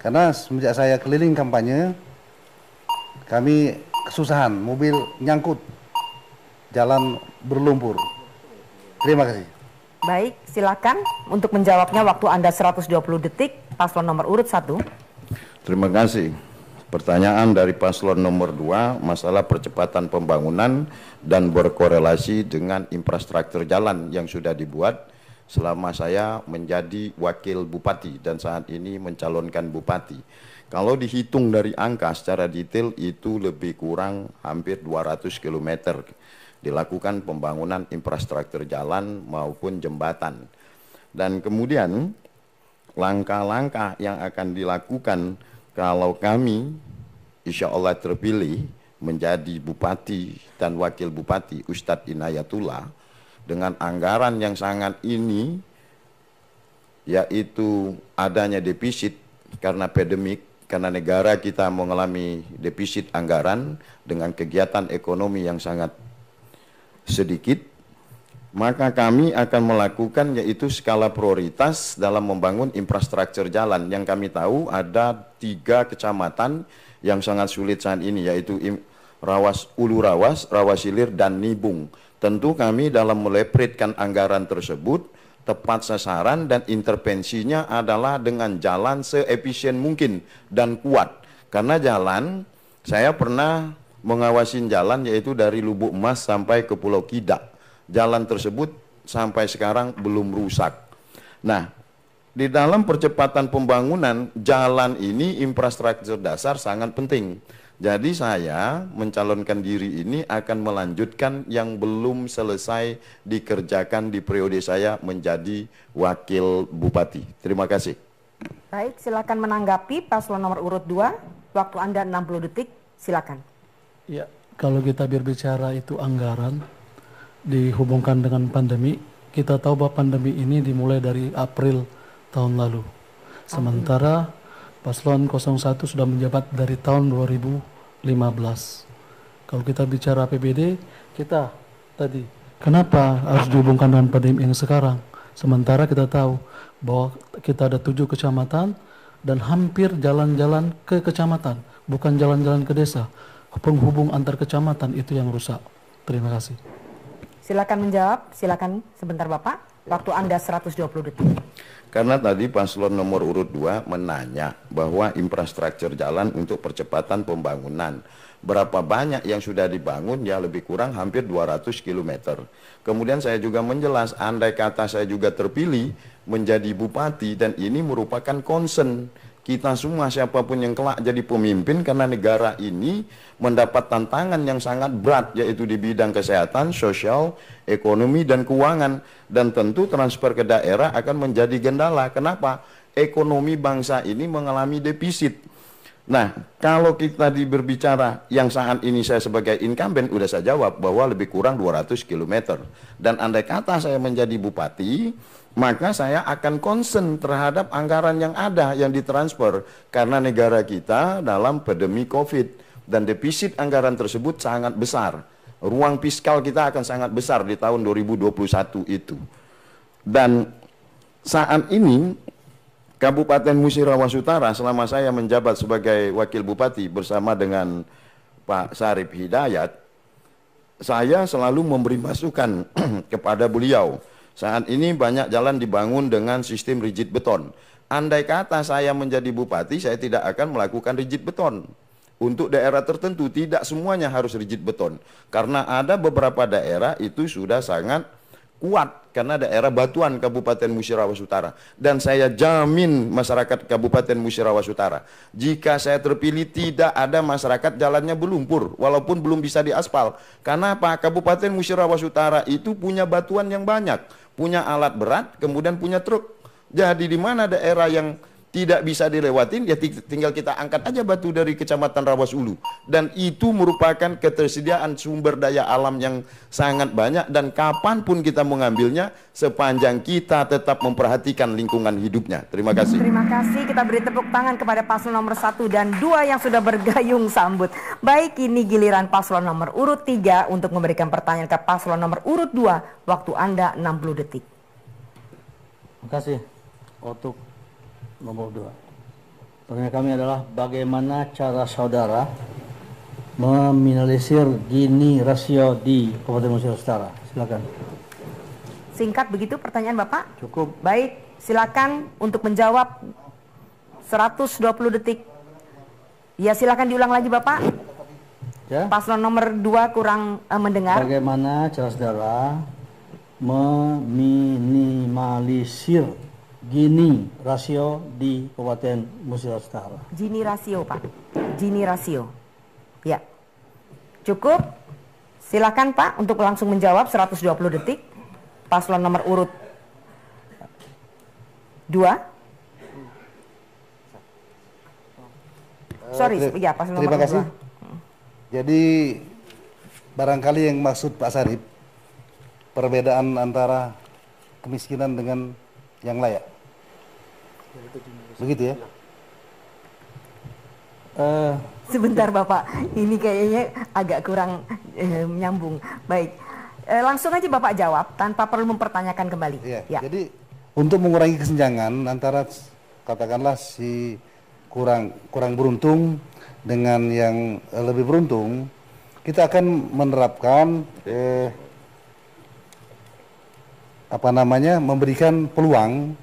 Karena semenjak saya keliling kampanye, kami kesusahan, mobil nyangkut, jalan berlumpur. Terima kasih. Baik, silakan untuk menjawabnya waktu Anda 120 detik, paslon nomor urut 1. Terima kasih. Pertanyaan dari paslon nomor 2, masalah percepatan pembangunan dan berkorelasi dengan infrastruktur jalan yang sudah dibuat selama saya menjadi wakil bupati dan saat ini mencalonkan bupati. Kalau dihitung dari angka secara detail itu lebih kurang hampir 200 km. Dilakukan pembangunan infrastruktur jalan maupun jembatan. Dan kemudian langkah-langkah yang akan dilakukan kalau kami insya Allah terpilih menjadi bupati dan wakil bupati Ustadz Inayatullah dengan anggaran yang sangat ini, yaitu adanya defisit karena pandemik, karena negara kita mengalami defisit anggaran dengan kegiatan ekonomi yang sangat sedikit, maka kami akan melakukan yaitu skala prioritas dalam membangun infrastruktur jalan. Yang kami tahu ada 3 kecamatan yang sangat sulit saat ini, yaitu Ulu Rawas, Rawasilir, dan Nibung. Tentu kami dalam melepretkan anggaran tersebut tepat sasaran dan intervensinya adalah dengan jalan seefisien mungkin dan kuat. Karena jalan, saya pernah mengawasin jalan yaitu dari Lubuk Emas sampai ke Pulau Kidak. Jalan tersebut sampai sekarang belum rusak. Nah, di dalam percepatan pembangunan jalan ini infrastruktur dasar sangat penting. Jadi saya mencalonkan diri ini akan melanjutkan yang belum selesai dikerjakan di periode saya menjadi wakil bupati. Terima kasih. Baik, silakan menanggapi paslon nomor urut 2. Waktu Anda 60 detik, silakan. Ya, kalau kita berbicara itu anggaran dihubungkan dengan pandemi, kita tahu bahwa pandemi ini dimulai dari April tahun lalu. Sementara paslon 01 sudah menjabat dari tahun 2015. Kalau kita bicara APBD, kita tadi, kenapa harus dihubungkan dengan pandemi ini sekarang? Sementara kita tahu bahwa kita ada 7 kecamatan dan hampir jalan-jalan ke kecamatan, bukan jalan-jalan ke desa. Penghubung antar kecamatan itu yang rusak. Terima kasih. Silakan menjawab, silakan sebentar Bapak. Waktu Anda 120 detik. Karena tadi paslon nomor urut 2 menanya bahwa infrastruktur jalan untuk percepatan pembangunan. Berapa banyak yang sudah dibangun, ya lebih kurang hampir 200 km. Kemudian saya juga menjelas, andai kata saya juga terpilih menjadi bupati dan ini merupakan concern kita semua siapapun yang kelak jadi pemimpin, karena negara ini mendapat tantangan yang sangat berat, yaitu di bidang kesehatan, sosial, ekonomi, dan keuangan. Dan tentu transfer ke daerah akan menjadi kendala. Kenapa? Ekonomi bangsa ini mengalami defisit. Nah, kalau kita berbicara yang saat ini saya sebagai incumbent, udah saya jawab bahwa lebih kurang 200 km. Dan andai kata saya menjadi bupati, maka saya akan concern terhadap anggaran yang ada yang ditransfer. Karena negara kita dalam pandemi COVID dan defisit anggaran tersebut sangat besar. Ruang fiskal kita akan sangat besar di tahun 2021 itu. Dan saat ini Kabupaten Musirawas Utara selama saya menjabat sebagai wakil bupati bersama dengan Pak Sarip Hidayat, saya selalu memberi masukan kepada beliau. Saat ini banyak jalan dibangun dengan sistem rigid beton. Andai kata saya menjadi bupati, saya tidak akan melakukan rigid beton. Untuk daerah tertentu tidak semuanya harus rigid beton. Karena ada beberapa daerah itu sudah sangat kuat karena daerah batuan Kabupaten Musirawas Utara. Dan saya jamin masyarakat Kabupaten Musirawas Utara, jika saya terpilih tidak ada masyarakat jalannya berlumpur walaupun belum bisa diaspal. Karena apa? Kabupaten Musirawas Utara itu punya batuan yang banyak, punya alat berat, kemudian punya truk. Jadi di mana daerah yang tidak bisa dilewatin, ya tinggal kita angkat aja batu dari Kecamatan Rawas Ulu. Dan itu merupakan ketersediaan sumber daya alam yang sangat banyak, dan kapanpun kita mengambilnya sepanjang kita tetap memperhatikan lingkungan hidupnya. Terima kasih. Terima kasih, kita beri tepuk tangan kepada paslon nomor 1 dan 2 yang sudah bergayung sambut. Baik, ini giliran paslon nomor urut 3 untuk memberikan pertanyaan ke paslon nomor urut 2. Waktu Anda 60 detik. Terima kasih. Untuk nomor 2. Pertanyaan kami adalah bagaimana cara saudara meminimalisir Gini rasio di Kabupaten Musirawas Utara? Silakan. Singkat begitu pertanyaan Bapak? Cukup. Baik, silakan untuk menjawab 120 detik. Ya, silakan diulang lagi Bapak. Ya. Paslon nomor 2 kurang mendengar. Bagaimana cara saudara meminimalisir Gini rasio di Kabupaten Musirawas Utara? Gini rasio, Pak. Gini rasio. Ya. Cukup. Silakan Pak untuk langsung menjawab 120 detik. Paslon nomor urut 2. Sorry, ya paslon nomor 2. Terima kasih. Jadi barangkali yang maksud Pak Sarip perbedaan antara kemiskinan dengan yang layak. Begitu ya? Sebentar Bapak, ini kayaknya agak kurang menyambung. Baik, langsung aja Bapak jawab tanpa perlu mempertanyakan kembali. Ya. Jadi untuk mengurangi kesenjangan antara katakanlah si kurang beruntung dengan yang lebih beruntung, kita akan menerapkan memberikan peluang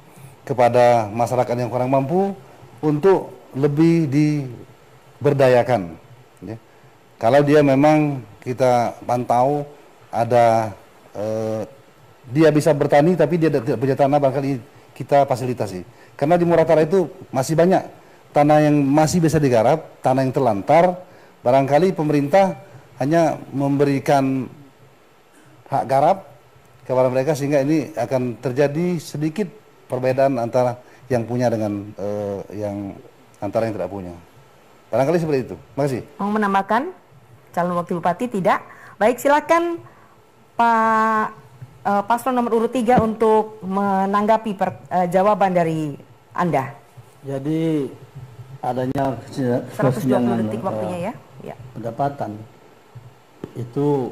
kepada masyarakat yang kurang mampu untuk lebih diberdayakan. Ya. Kalau dia memang kita pantau ada dia bisa bertani tapi dia tidak punya tanah, barangkali kita fasilitasi. Karena di Muratara itu masih banyak tanah yang masih bisa digarap, tanah yang terlantar. Barangkali pemerintah hanya memberikan hak garap kepada mereka sehingga ini akan terjadi sedikit perbedaan antara yang punya dengan yang antara yang tidak punya. Barangkali seperti itu. Terima kasih. Mau menambahkan calon wakil bupati? Tidak. Baik, silakan Pak paslon nomor urut 3 untuk menanggapi jawaban dari Anda. Jadi adanya 120 detik waktunya ya. Pendapatan itu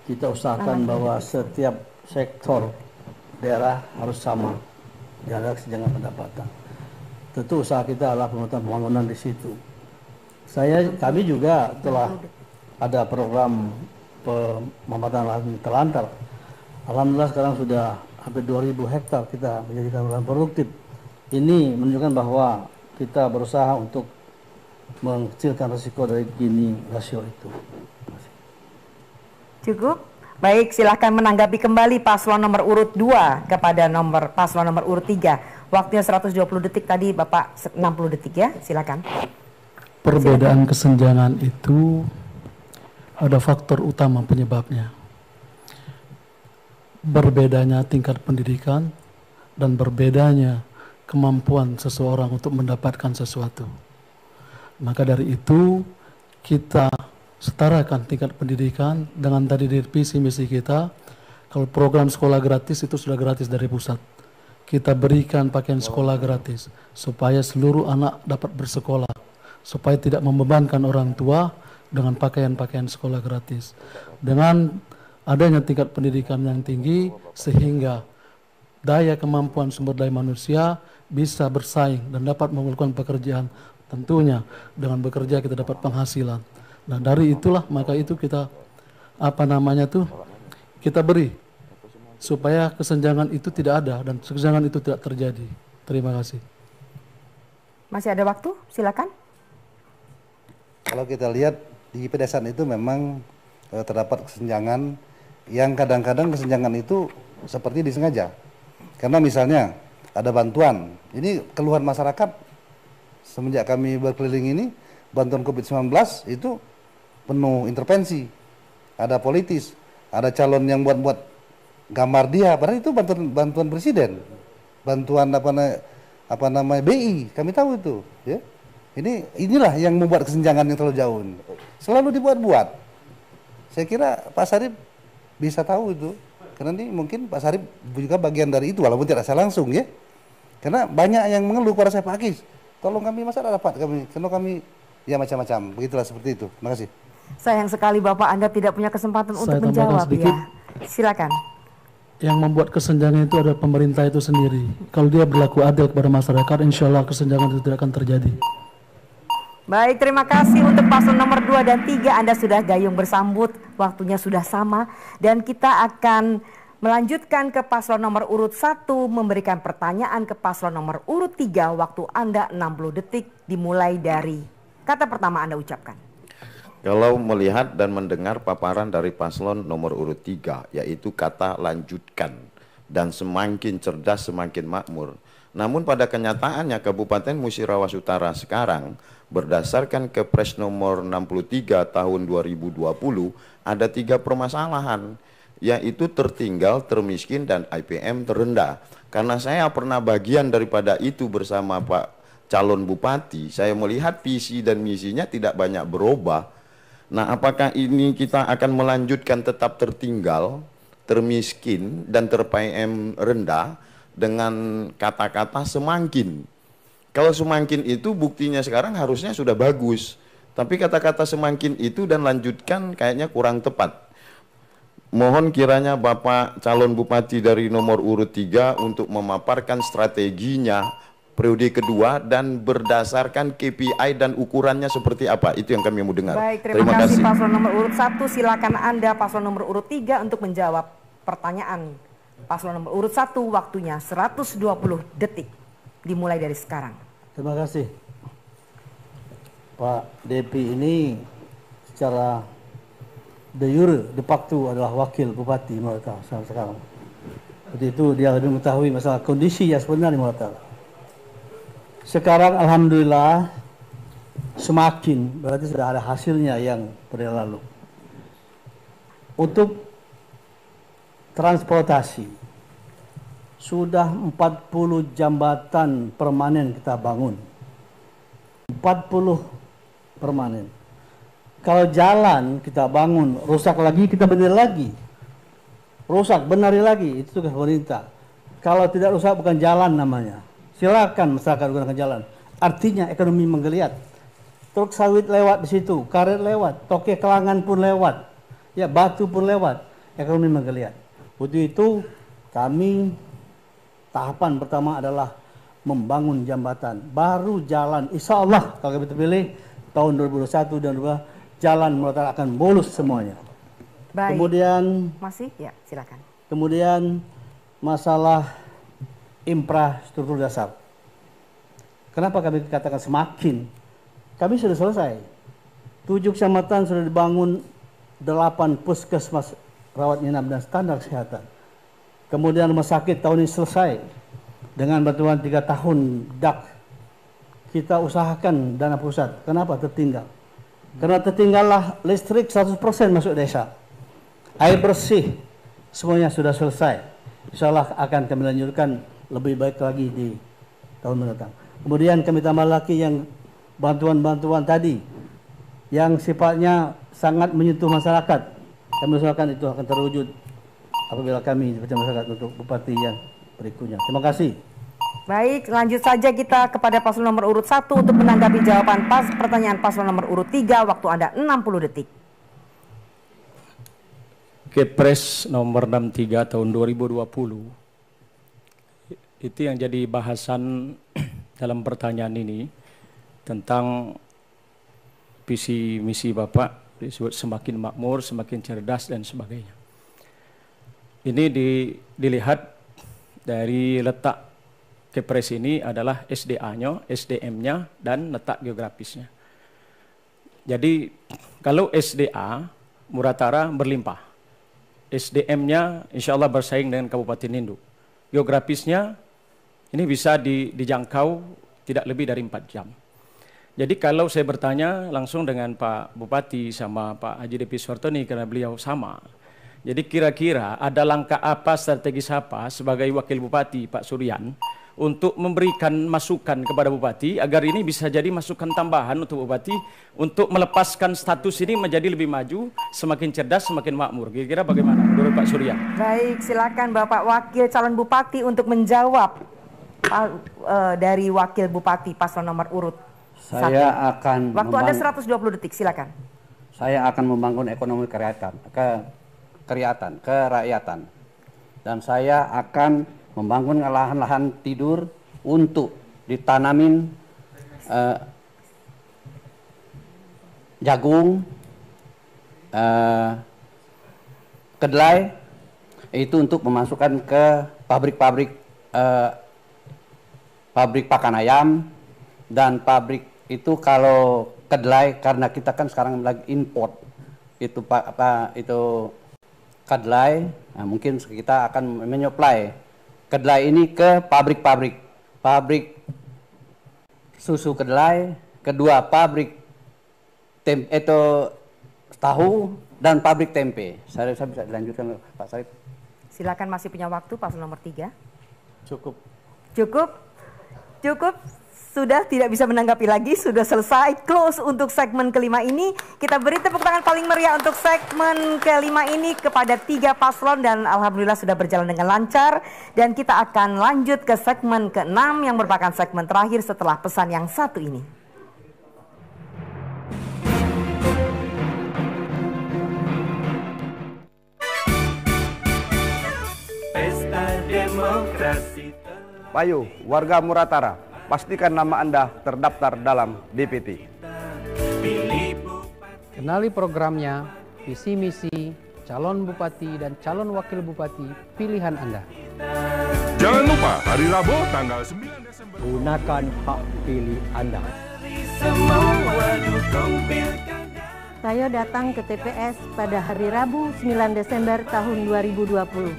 kita usahakan bahwa setiap sektor daerah harus sama, tidak ada kesenjangan pendapatan. Tentu usaha kita adalah pembangunan di situ. Kami juga telah ada program pemamatan lahan terlantar. Alhamdulillah sekarang sudah hampir 2.000 hektar kita menjadikan lahan produktif. Ini menunjukkan bahwa kita berusaha untuk mengecilkan risiko dari Gini rasio itu. Cukup. Baik, silahkan menanggapi kembali paslon nomor urut 2 kepada paslon nomor urut 3. Waktunya 120 detik tadi, Bapak 60 detik ya, silakan. Perbedaan kesenjangan itu ada faktor utama penyebabnya. Berbedanya tingkat pendidikan dan berbedanya kemampuan seseorang untuk mendapatkan sesuatu. Maka dari itu kita setarakan tingkat pendidikan dengan tadi di visi misi kita. Kalau program sekolah gratis itu sudah gratis dari pusat. Kita berikan pakaian sekolah gratis supaya seluruh anak dapat bersekolah, supaya tidak membebankan orang tua dengan pakaian-pakaian sekolah gratis. Dengan adanya tingkat pendidikan yang tinggi sehingga daya kemampuan sumber daya manusia bisa bersaing dan dapat melakukan pekerjaan. Tentunya dengan bekerja kita dapat penghasilan. Nah dari itulah maka itu kita kita beri supaya kesenjangan itu tidak ada dan kesenjangan itu tidak terjadi. Terima kasih. Masih ada waktu, silakan. Kalau kita lihat di pedesaan itu memang terdapat kesenjangan yang kadang-kadang kesenjangan itu seperti disengaja. Karena misalnya ada bantuan, ini keluhan masyarakat semenjak kami berkeliling ini, bantuan COVID-19 itu penuh intervensi, ada politis, ada calon yang buat gambar dia, padahal itu bantuan presiden, bantuan apa namanya BI, kami tahu itu, ya. Inilah yang membuat kesenjangan yang terlalu jauh. Selalu dibuat-buat. Saya kira Pak Sarip bisa tahu itu, karena ini mungkin Pak Sarip juga bagian dari itu, walaupun tidak saya langsung, ya. Karena banyak yang mengeluh kepada saya, Pak Akis, tolong kami masa dapat kami, karena kami ya macam-macam, begitulah seperti itu. Terima kasih. Sayang sekali Bapak Anda tidak punya kesempatan untuk menjawab ya. Silakan. Yang membuat kesenjangan itu adalah pemerintah itu sendiri. Kalau dia berlaku adil kepada masyarakat, insya Allah kesenjangan itu tidak akan terjadi. Baik, terima kasih untuk paslon nomor 2 dan 3. Anda sudah gayung bersambut, waktunya sudah sama. Dan kita akan melanjutkan ke paslon nomor urut 1, memberikan pertanyaan ke paslon nomor urut 3. Waktu Anda 60 detik, dimulai dari kata pertama Anda ucapkan. Kalau melihat dan mendengar paparan dari paslon nomor urut 3, yaitu kata lanjutkan, dan semakin cerdas semakin makmur. Namun pada kenyataannya Kabupaten Musirawas Utara sekarang, berdasarkan Kepres nomor 63 tahun 2020, ada 3 permasalahan, yaitu tertinggal, termiskin, dan IPM terendah. Karena saya pernah bagian daripada itu bersama Pak calon bupati, saya melihat visi dan misinya tidak banyak berubah. Nah, apakah ini kita akan melanjutkan tetap tertinggal, termiskin, dan ter-IPM rendah dengan kata-kata semakin? Kalau semakin itu buktinya sekarang harusnya sudah bagus, tapi kata-kata semakin itu dan lanjutkan kayaknya kurang tepat. Mohon kiranya Bapak calon bupati dari nomor urut 3 untuk memaparkan strateginya periode kedua dan berdasarkan KPI dan ukurannya seperti apa, itu yang kami mau dengar. Baik, terima kasih paslon nomor urut 1. Silakan Anda paslon nomor urut 3 untuk menjawab pertanyaan paslon nomor urut 1. Waktunya 120 detik, dimulai dari sekarang. Terima kasih. Pak Depi ini secara de jure, de facto adalah wakil bupati Muratara sekarang. Seperti itu dia lebih mengetahui masalah kondisi yang sebenarnya di Muratara. Sekarang alhamdulillah semakin, berarti sudah ada hasilnya yang pada lalu. Untuk transportasi sudah 40 jambatan permanen kita bangun. 40 permanen. Kalau jalan kita bangun, rusak lagi kita benar lagi. Rusak, benari lagi, itu tugas pemerintah. Kalau tidak rusak bukan jalan namanya. Silakan masyarakat gunakan jalan. Artinya ekonomi menggeliat. Truk sawit lewat di situ, karet lewat, toke kelangan pun lewat, ya batu pun lewat. Ekonomi menggeliat. Untuk itu kami tahapan pertama adalah membangun jambatan, baru jalan. Insya Allah kalau kami terpilih tahun 2021 dan 2022 jalan Muratara akan mulus semuanya. Baik. Kemudian masih ya silakan. Kemudian masalah infrastruktur dasar. Kenapa kami katakan semakin? Kami sudah selesai. 7 kecamatan sudah dibangun, 8 puskesmas rawat inap dan standar kesehatan. Kemudian rumah sakit tahun ini selesai. dengan bantuan 3 tahun DAK, kita usahakan dana pusat. Kenapa tertinggal? Karena tertinggallah listrik 100% masuk desa. Air bersih semuanya sudah selesai. Insya Allah akan kami lanjutkan lebih baik lagi di tahun mendatang. Kemudian kami tambah lagi yang bantuan-bantuan tadi yang sifatnya sangat menyentuh masyarakat. Kami usahakan itu akan terwujud apabila kami dipercaya masyarakat untuk bupati yang berikutnya. Terima kasih. Baik, lanjut saja kita kepada paslon nomor urut 1 untuk menanggapi jawaban pertanyaan paslon nomor urut 3. Waktu Anda 60 detik. Kepres nomor 63 tahun 2020 itu yang jadi bahasan dalam pertanyaan ini tentang visi misi Bapak disebut semakin makmur, semakin cerdas dan sebagainya. Ini dilihat dari letak Kepres ini adalah SDA-nya, SDM-nya, dan letak geografisnya. Jadi kalau SDA, Muratara berlimpah. SDM-nya insya Allah bersaing dengan Kabupaten Induk. Geografisnya ini bisa dijangkau tidak lebih dari 4 jam. Jadi kalau saya bertanya langsung dengan Pak Bupati sama Pak Haji Depi Suhartoni karena beliau sama. Jadi kira-kira ada langkah apa, strategis apa sebagai Wakil Bupati Pak Suryan untuk memberikan masukan kepada Bupati agar ini bisa jadi masukan tambahan untuk Bupati untuk melepaskan status ini menjadi lebih maju, semakin cerdas, semakin makmur. Kira-kira bagaimana menurut Pak Suryan? Baik, silakan Bapak Wakil Calon Bupati untuk menjawab dari Wakil Bupati paslon nomor urut 1. Saya akan Waktu Anda 120 detik, silakan. Saya akan membangun ekonomi kerakyatan, dan saya akan membangun lahan-lahan tidur untuk ditanamin jagung, kedelai, itu untuk memasukkan ke pabrik-pabrik pakan ayam, dan pabrik itu kalau kedelai karena kita kan sekarang lagi import itu itu kedelai, nah mungkin kita akan menyuplai kedelai ini ke pabrik susu kedelai, kedua pabrik tahu dan pabrik tempe. Saya bisa dilanjutkan Pak Sarip. Silakan, masih punya waktu paslon nomor 3. Cukup. Sudah tidak bisa menanggapi lagi, sudah selesai, close untuk segmen kelima ini. Kita beri tepuk tangan paling meriah untuk segmen kelima ini kepada 3 paslon dan alhamdulillah sudah berjalan dengan lancar. Dan kita akan lanjut ke segmen ke-6 yang merupakan segmen terakhir setelah pesan yang satu ini. Pesta Demokrasi. Payu, warga Muratara, pastikan nama Anda terdaftar dalam DPT. Kenali programnya, visi misi, calon bupati dan calon wakil bupati pilihan Anda. Jangan lupa hari Rabu tanggal 9 Desember. Gunakan hak pilih Anda. Saya datang ke TPS pada hari Rabu 9 Desember tahun 2020.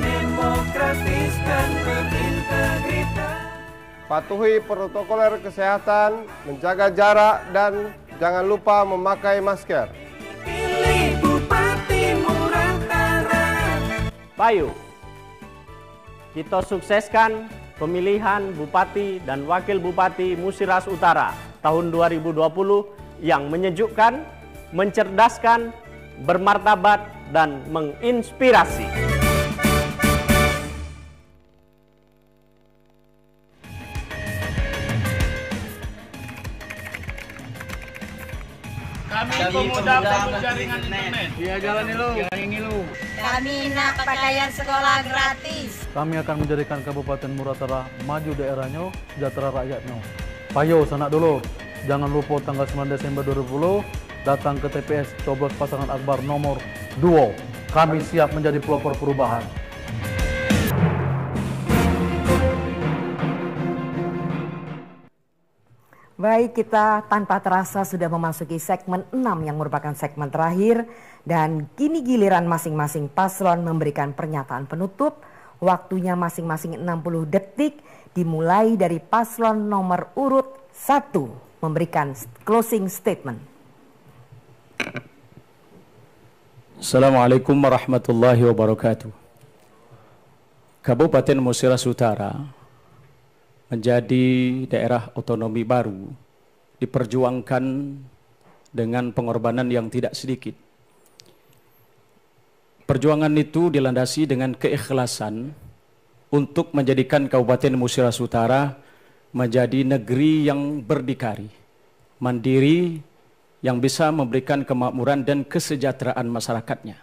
Demokratis dan berintegritas. Patuhi protokol kesehatan, menjaga jarak, dan jangan lupa memakai masker. Pilih Bupati Muratara. Payu, kita sukseskan pemilihan Bupati dan Wakil Bupati Musiras Utara tahun 2020 yang menyejukkan, mencerdaskan, bermartabat, dan menginspirasi. Kami pemuda jaringan internet. Iya, jalan lu. Kami nak pakaian sekolah gratis. Kami akan menjadikan Kabupaten Muratara maju daerahnya, sejahtera rakyatnya. Payo sanak dulur, jangan lupa tanggal 9 Desember 2020 datang ke TPS coblos pasangan Akbar nomor 2. Kami siap menjadi pelopor perubahan. Baik, kita tanpa terasa sudah memasuki segmen 6 yang merupakan segmen terakhir. Dan kini giliran masing-masing paslon memberikan pernyataan penutup. Waktunya masing-masing 60 detik, dimulai dari paslon nomor urut 1 memberikan closing statement. Assalamualaikum warahmatullahi wabarakatuh. Kabupaten Musirawas Utara menjadi daerah otonomi baru diperjuangkan dengan pengorbanan yang tidak sedikit. Perjuangan itu dilandasi dengan keikhlasan untuk menjadikan Kabupaten Musirawas Utara menjadi negeri yang berdikari, mandiri, yang bisa memberikan kemakmuran dan kesejahteraan masyarakatnya.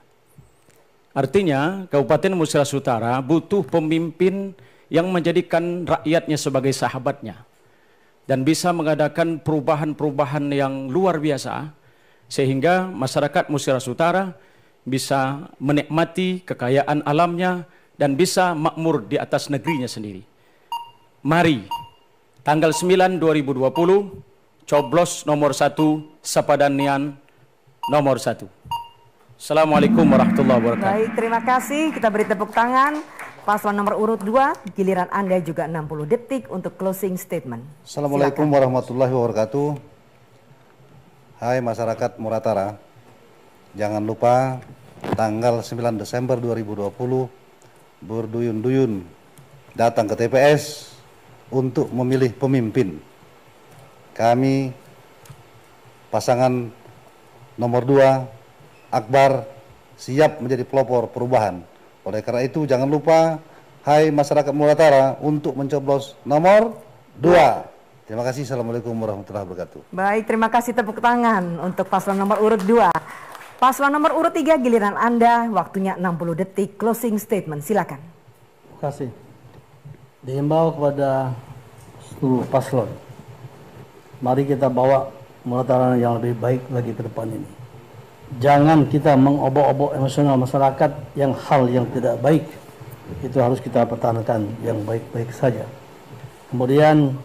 Artinya, Kabupaten Musirawas Utara butuh pemimpin yang menjadikan rakyatnya sebagai sahabatnya dan bisa mengadakan perubahan-perubahan yang luar biasa sehingga masyarakat Musirawas Utara bisa menikmati kekayaan alamnya dan bisa makmur di atas negerinya sendiri. Mari, tanggal 9 2020, coblos nomor 1, Sapadanian nomor 1. Assalamualaikum warahmatullahi wabarakatuh. Baik, terima kasih. Kita beri tepuk tangan. Paslon nomor urut 2, giliran Anda juga 60 detik untuk closing statement. Assalamualaikum warahmatullahi wabarakatuh. Hai masyarakat Muratara, jangan lupa tanggal 9 Desember 2020 berduyun-duyun datang ke TPS untuk memilih pemimpin. Kami pasangan nomor 2 Akbar siap menjadi pelopor perubahan. Oleh karena itu jangan lupa, hai masyarakat Muratara, untuk mencoblos nomor 2. Terima kasih. Assalamualaikum warahmatullahi wabarakatuh. Baik, terima kasih, tepuk tangan untuk paslon nomor urut 2. Paslon nomor urut 3, giliran Anda, waktunya 60 detik, closing statement, silakan. Terima kasih. Dihimbau kepada seluruh paslon, mari kita bawa Muratara yang lebih baik lagi ke depan ini. Jangan kita mengobok-obok emosional masyarakat yang hal yang tidak baik. Itu harus kita pertahankan yang baik-baik saja. Kemudian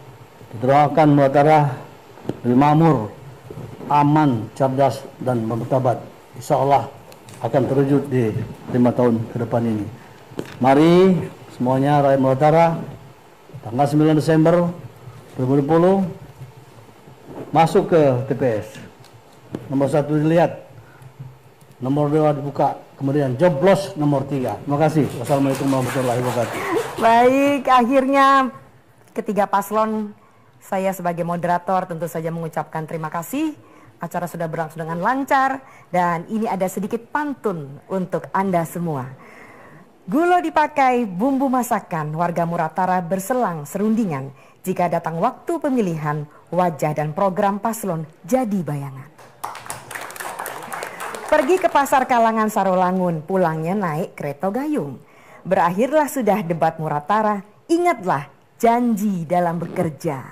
doakan Muratara lebih makmur, aman, cerdas, dan bermartabat. Insya Allah akan terwujud di 5 tahun ke depan ini. Mari semuanya rakyat Muratara, tanggal 9 Desember 2020 masuk ke TPS. Nomor 1 dilihat, nomor 2 dibuka, kemudian joblos nomor 3. Terima kasih. Wassalamualaikum warahmatullahi wabarakatuh. Baik, akhirnya ketiga paslon, saya sebagai moderator tentu saja mengucapkan terima kasih. Acara sudah berlangsung dengan lancar dan ini ada sedikit pantun untuk Anda semua. Gulo dipakai bumbu masakan, warga Muratara berselang serundingan. Jika datang waktu pemilihan, wajah dan program paslon jadi bayangan. Pergi ke pasar Kalangan Sarolangun, pulangnya naik kereta gayung. Berakhirlah sudah debat Muratara, ingatlah janji dalam bekerja.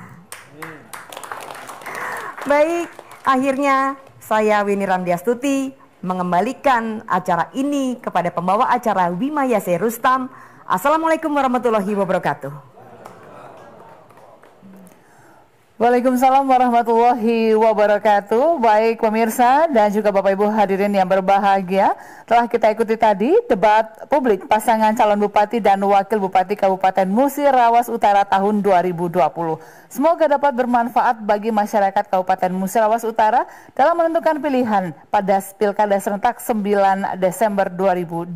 Baik, akhirnya saya Winnie Ramdiastuti mengembalikan acara ini kepada pembawa acara Wima Yase Rustam. Assalamualaikum warahmatullahi wabarakatuh. Waalaikumsalam warahmatullahi wabarakatuh. Baik pemirsa dan juga Bapak Ibu hadirin yang berbahagia, telah kita ikuti tadi debat publik pasangan calon bupati dan wakil bupati Kabupaten Musirawas Utara tahun 2020. Semoga dapat bermanfaat bagi masyarakat Kabupaten Musirawas Utara dalam menentukan pilihan pada Pilkada serentak 9 Desember 2020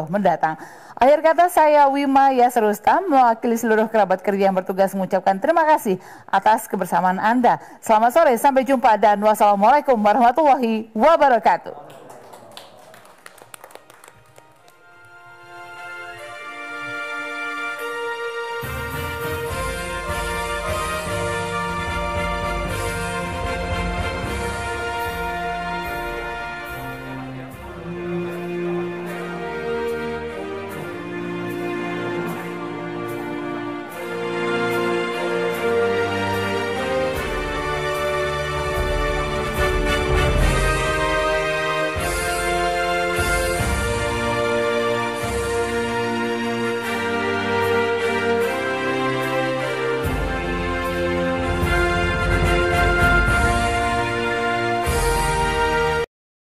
mendatang. Akhir kata, saya Wima Yase Rustam mewakili seluruh kerabat kerja yang bertugas mengucapkan terima kasih atas kebersamaan Anda. Selamat sore, sampai jumpa dan wassalamualaikum warahmatullahi wabarakatuh.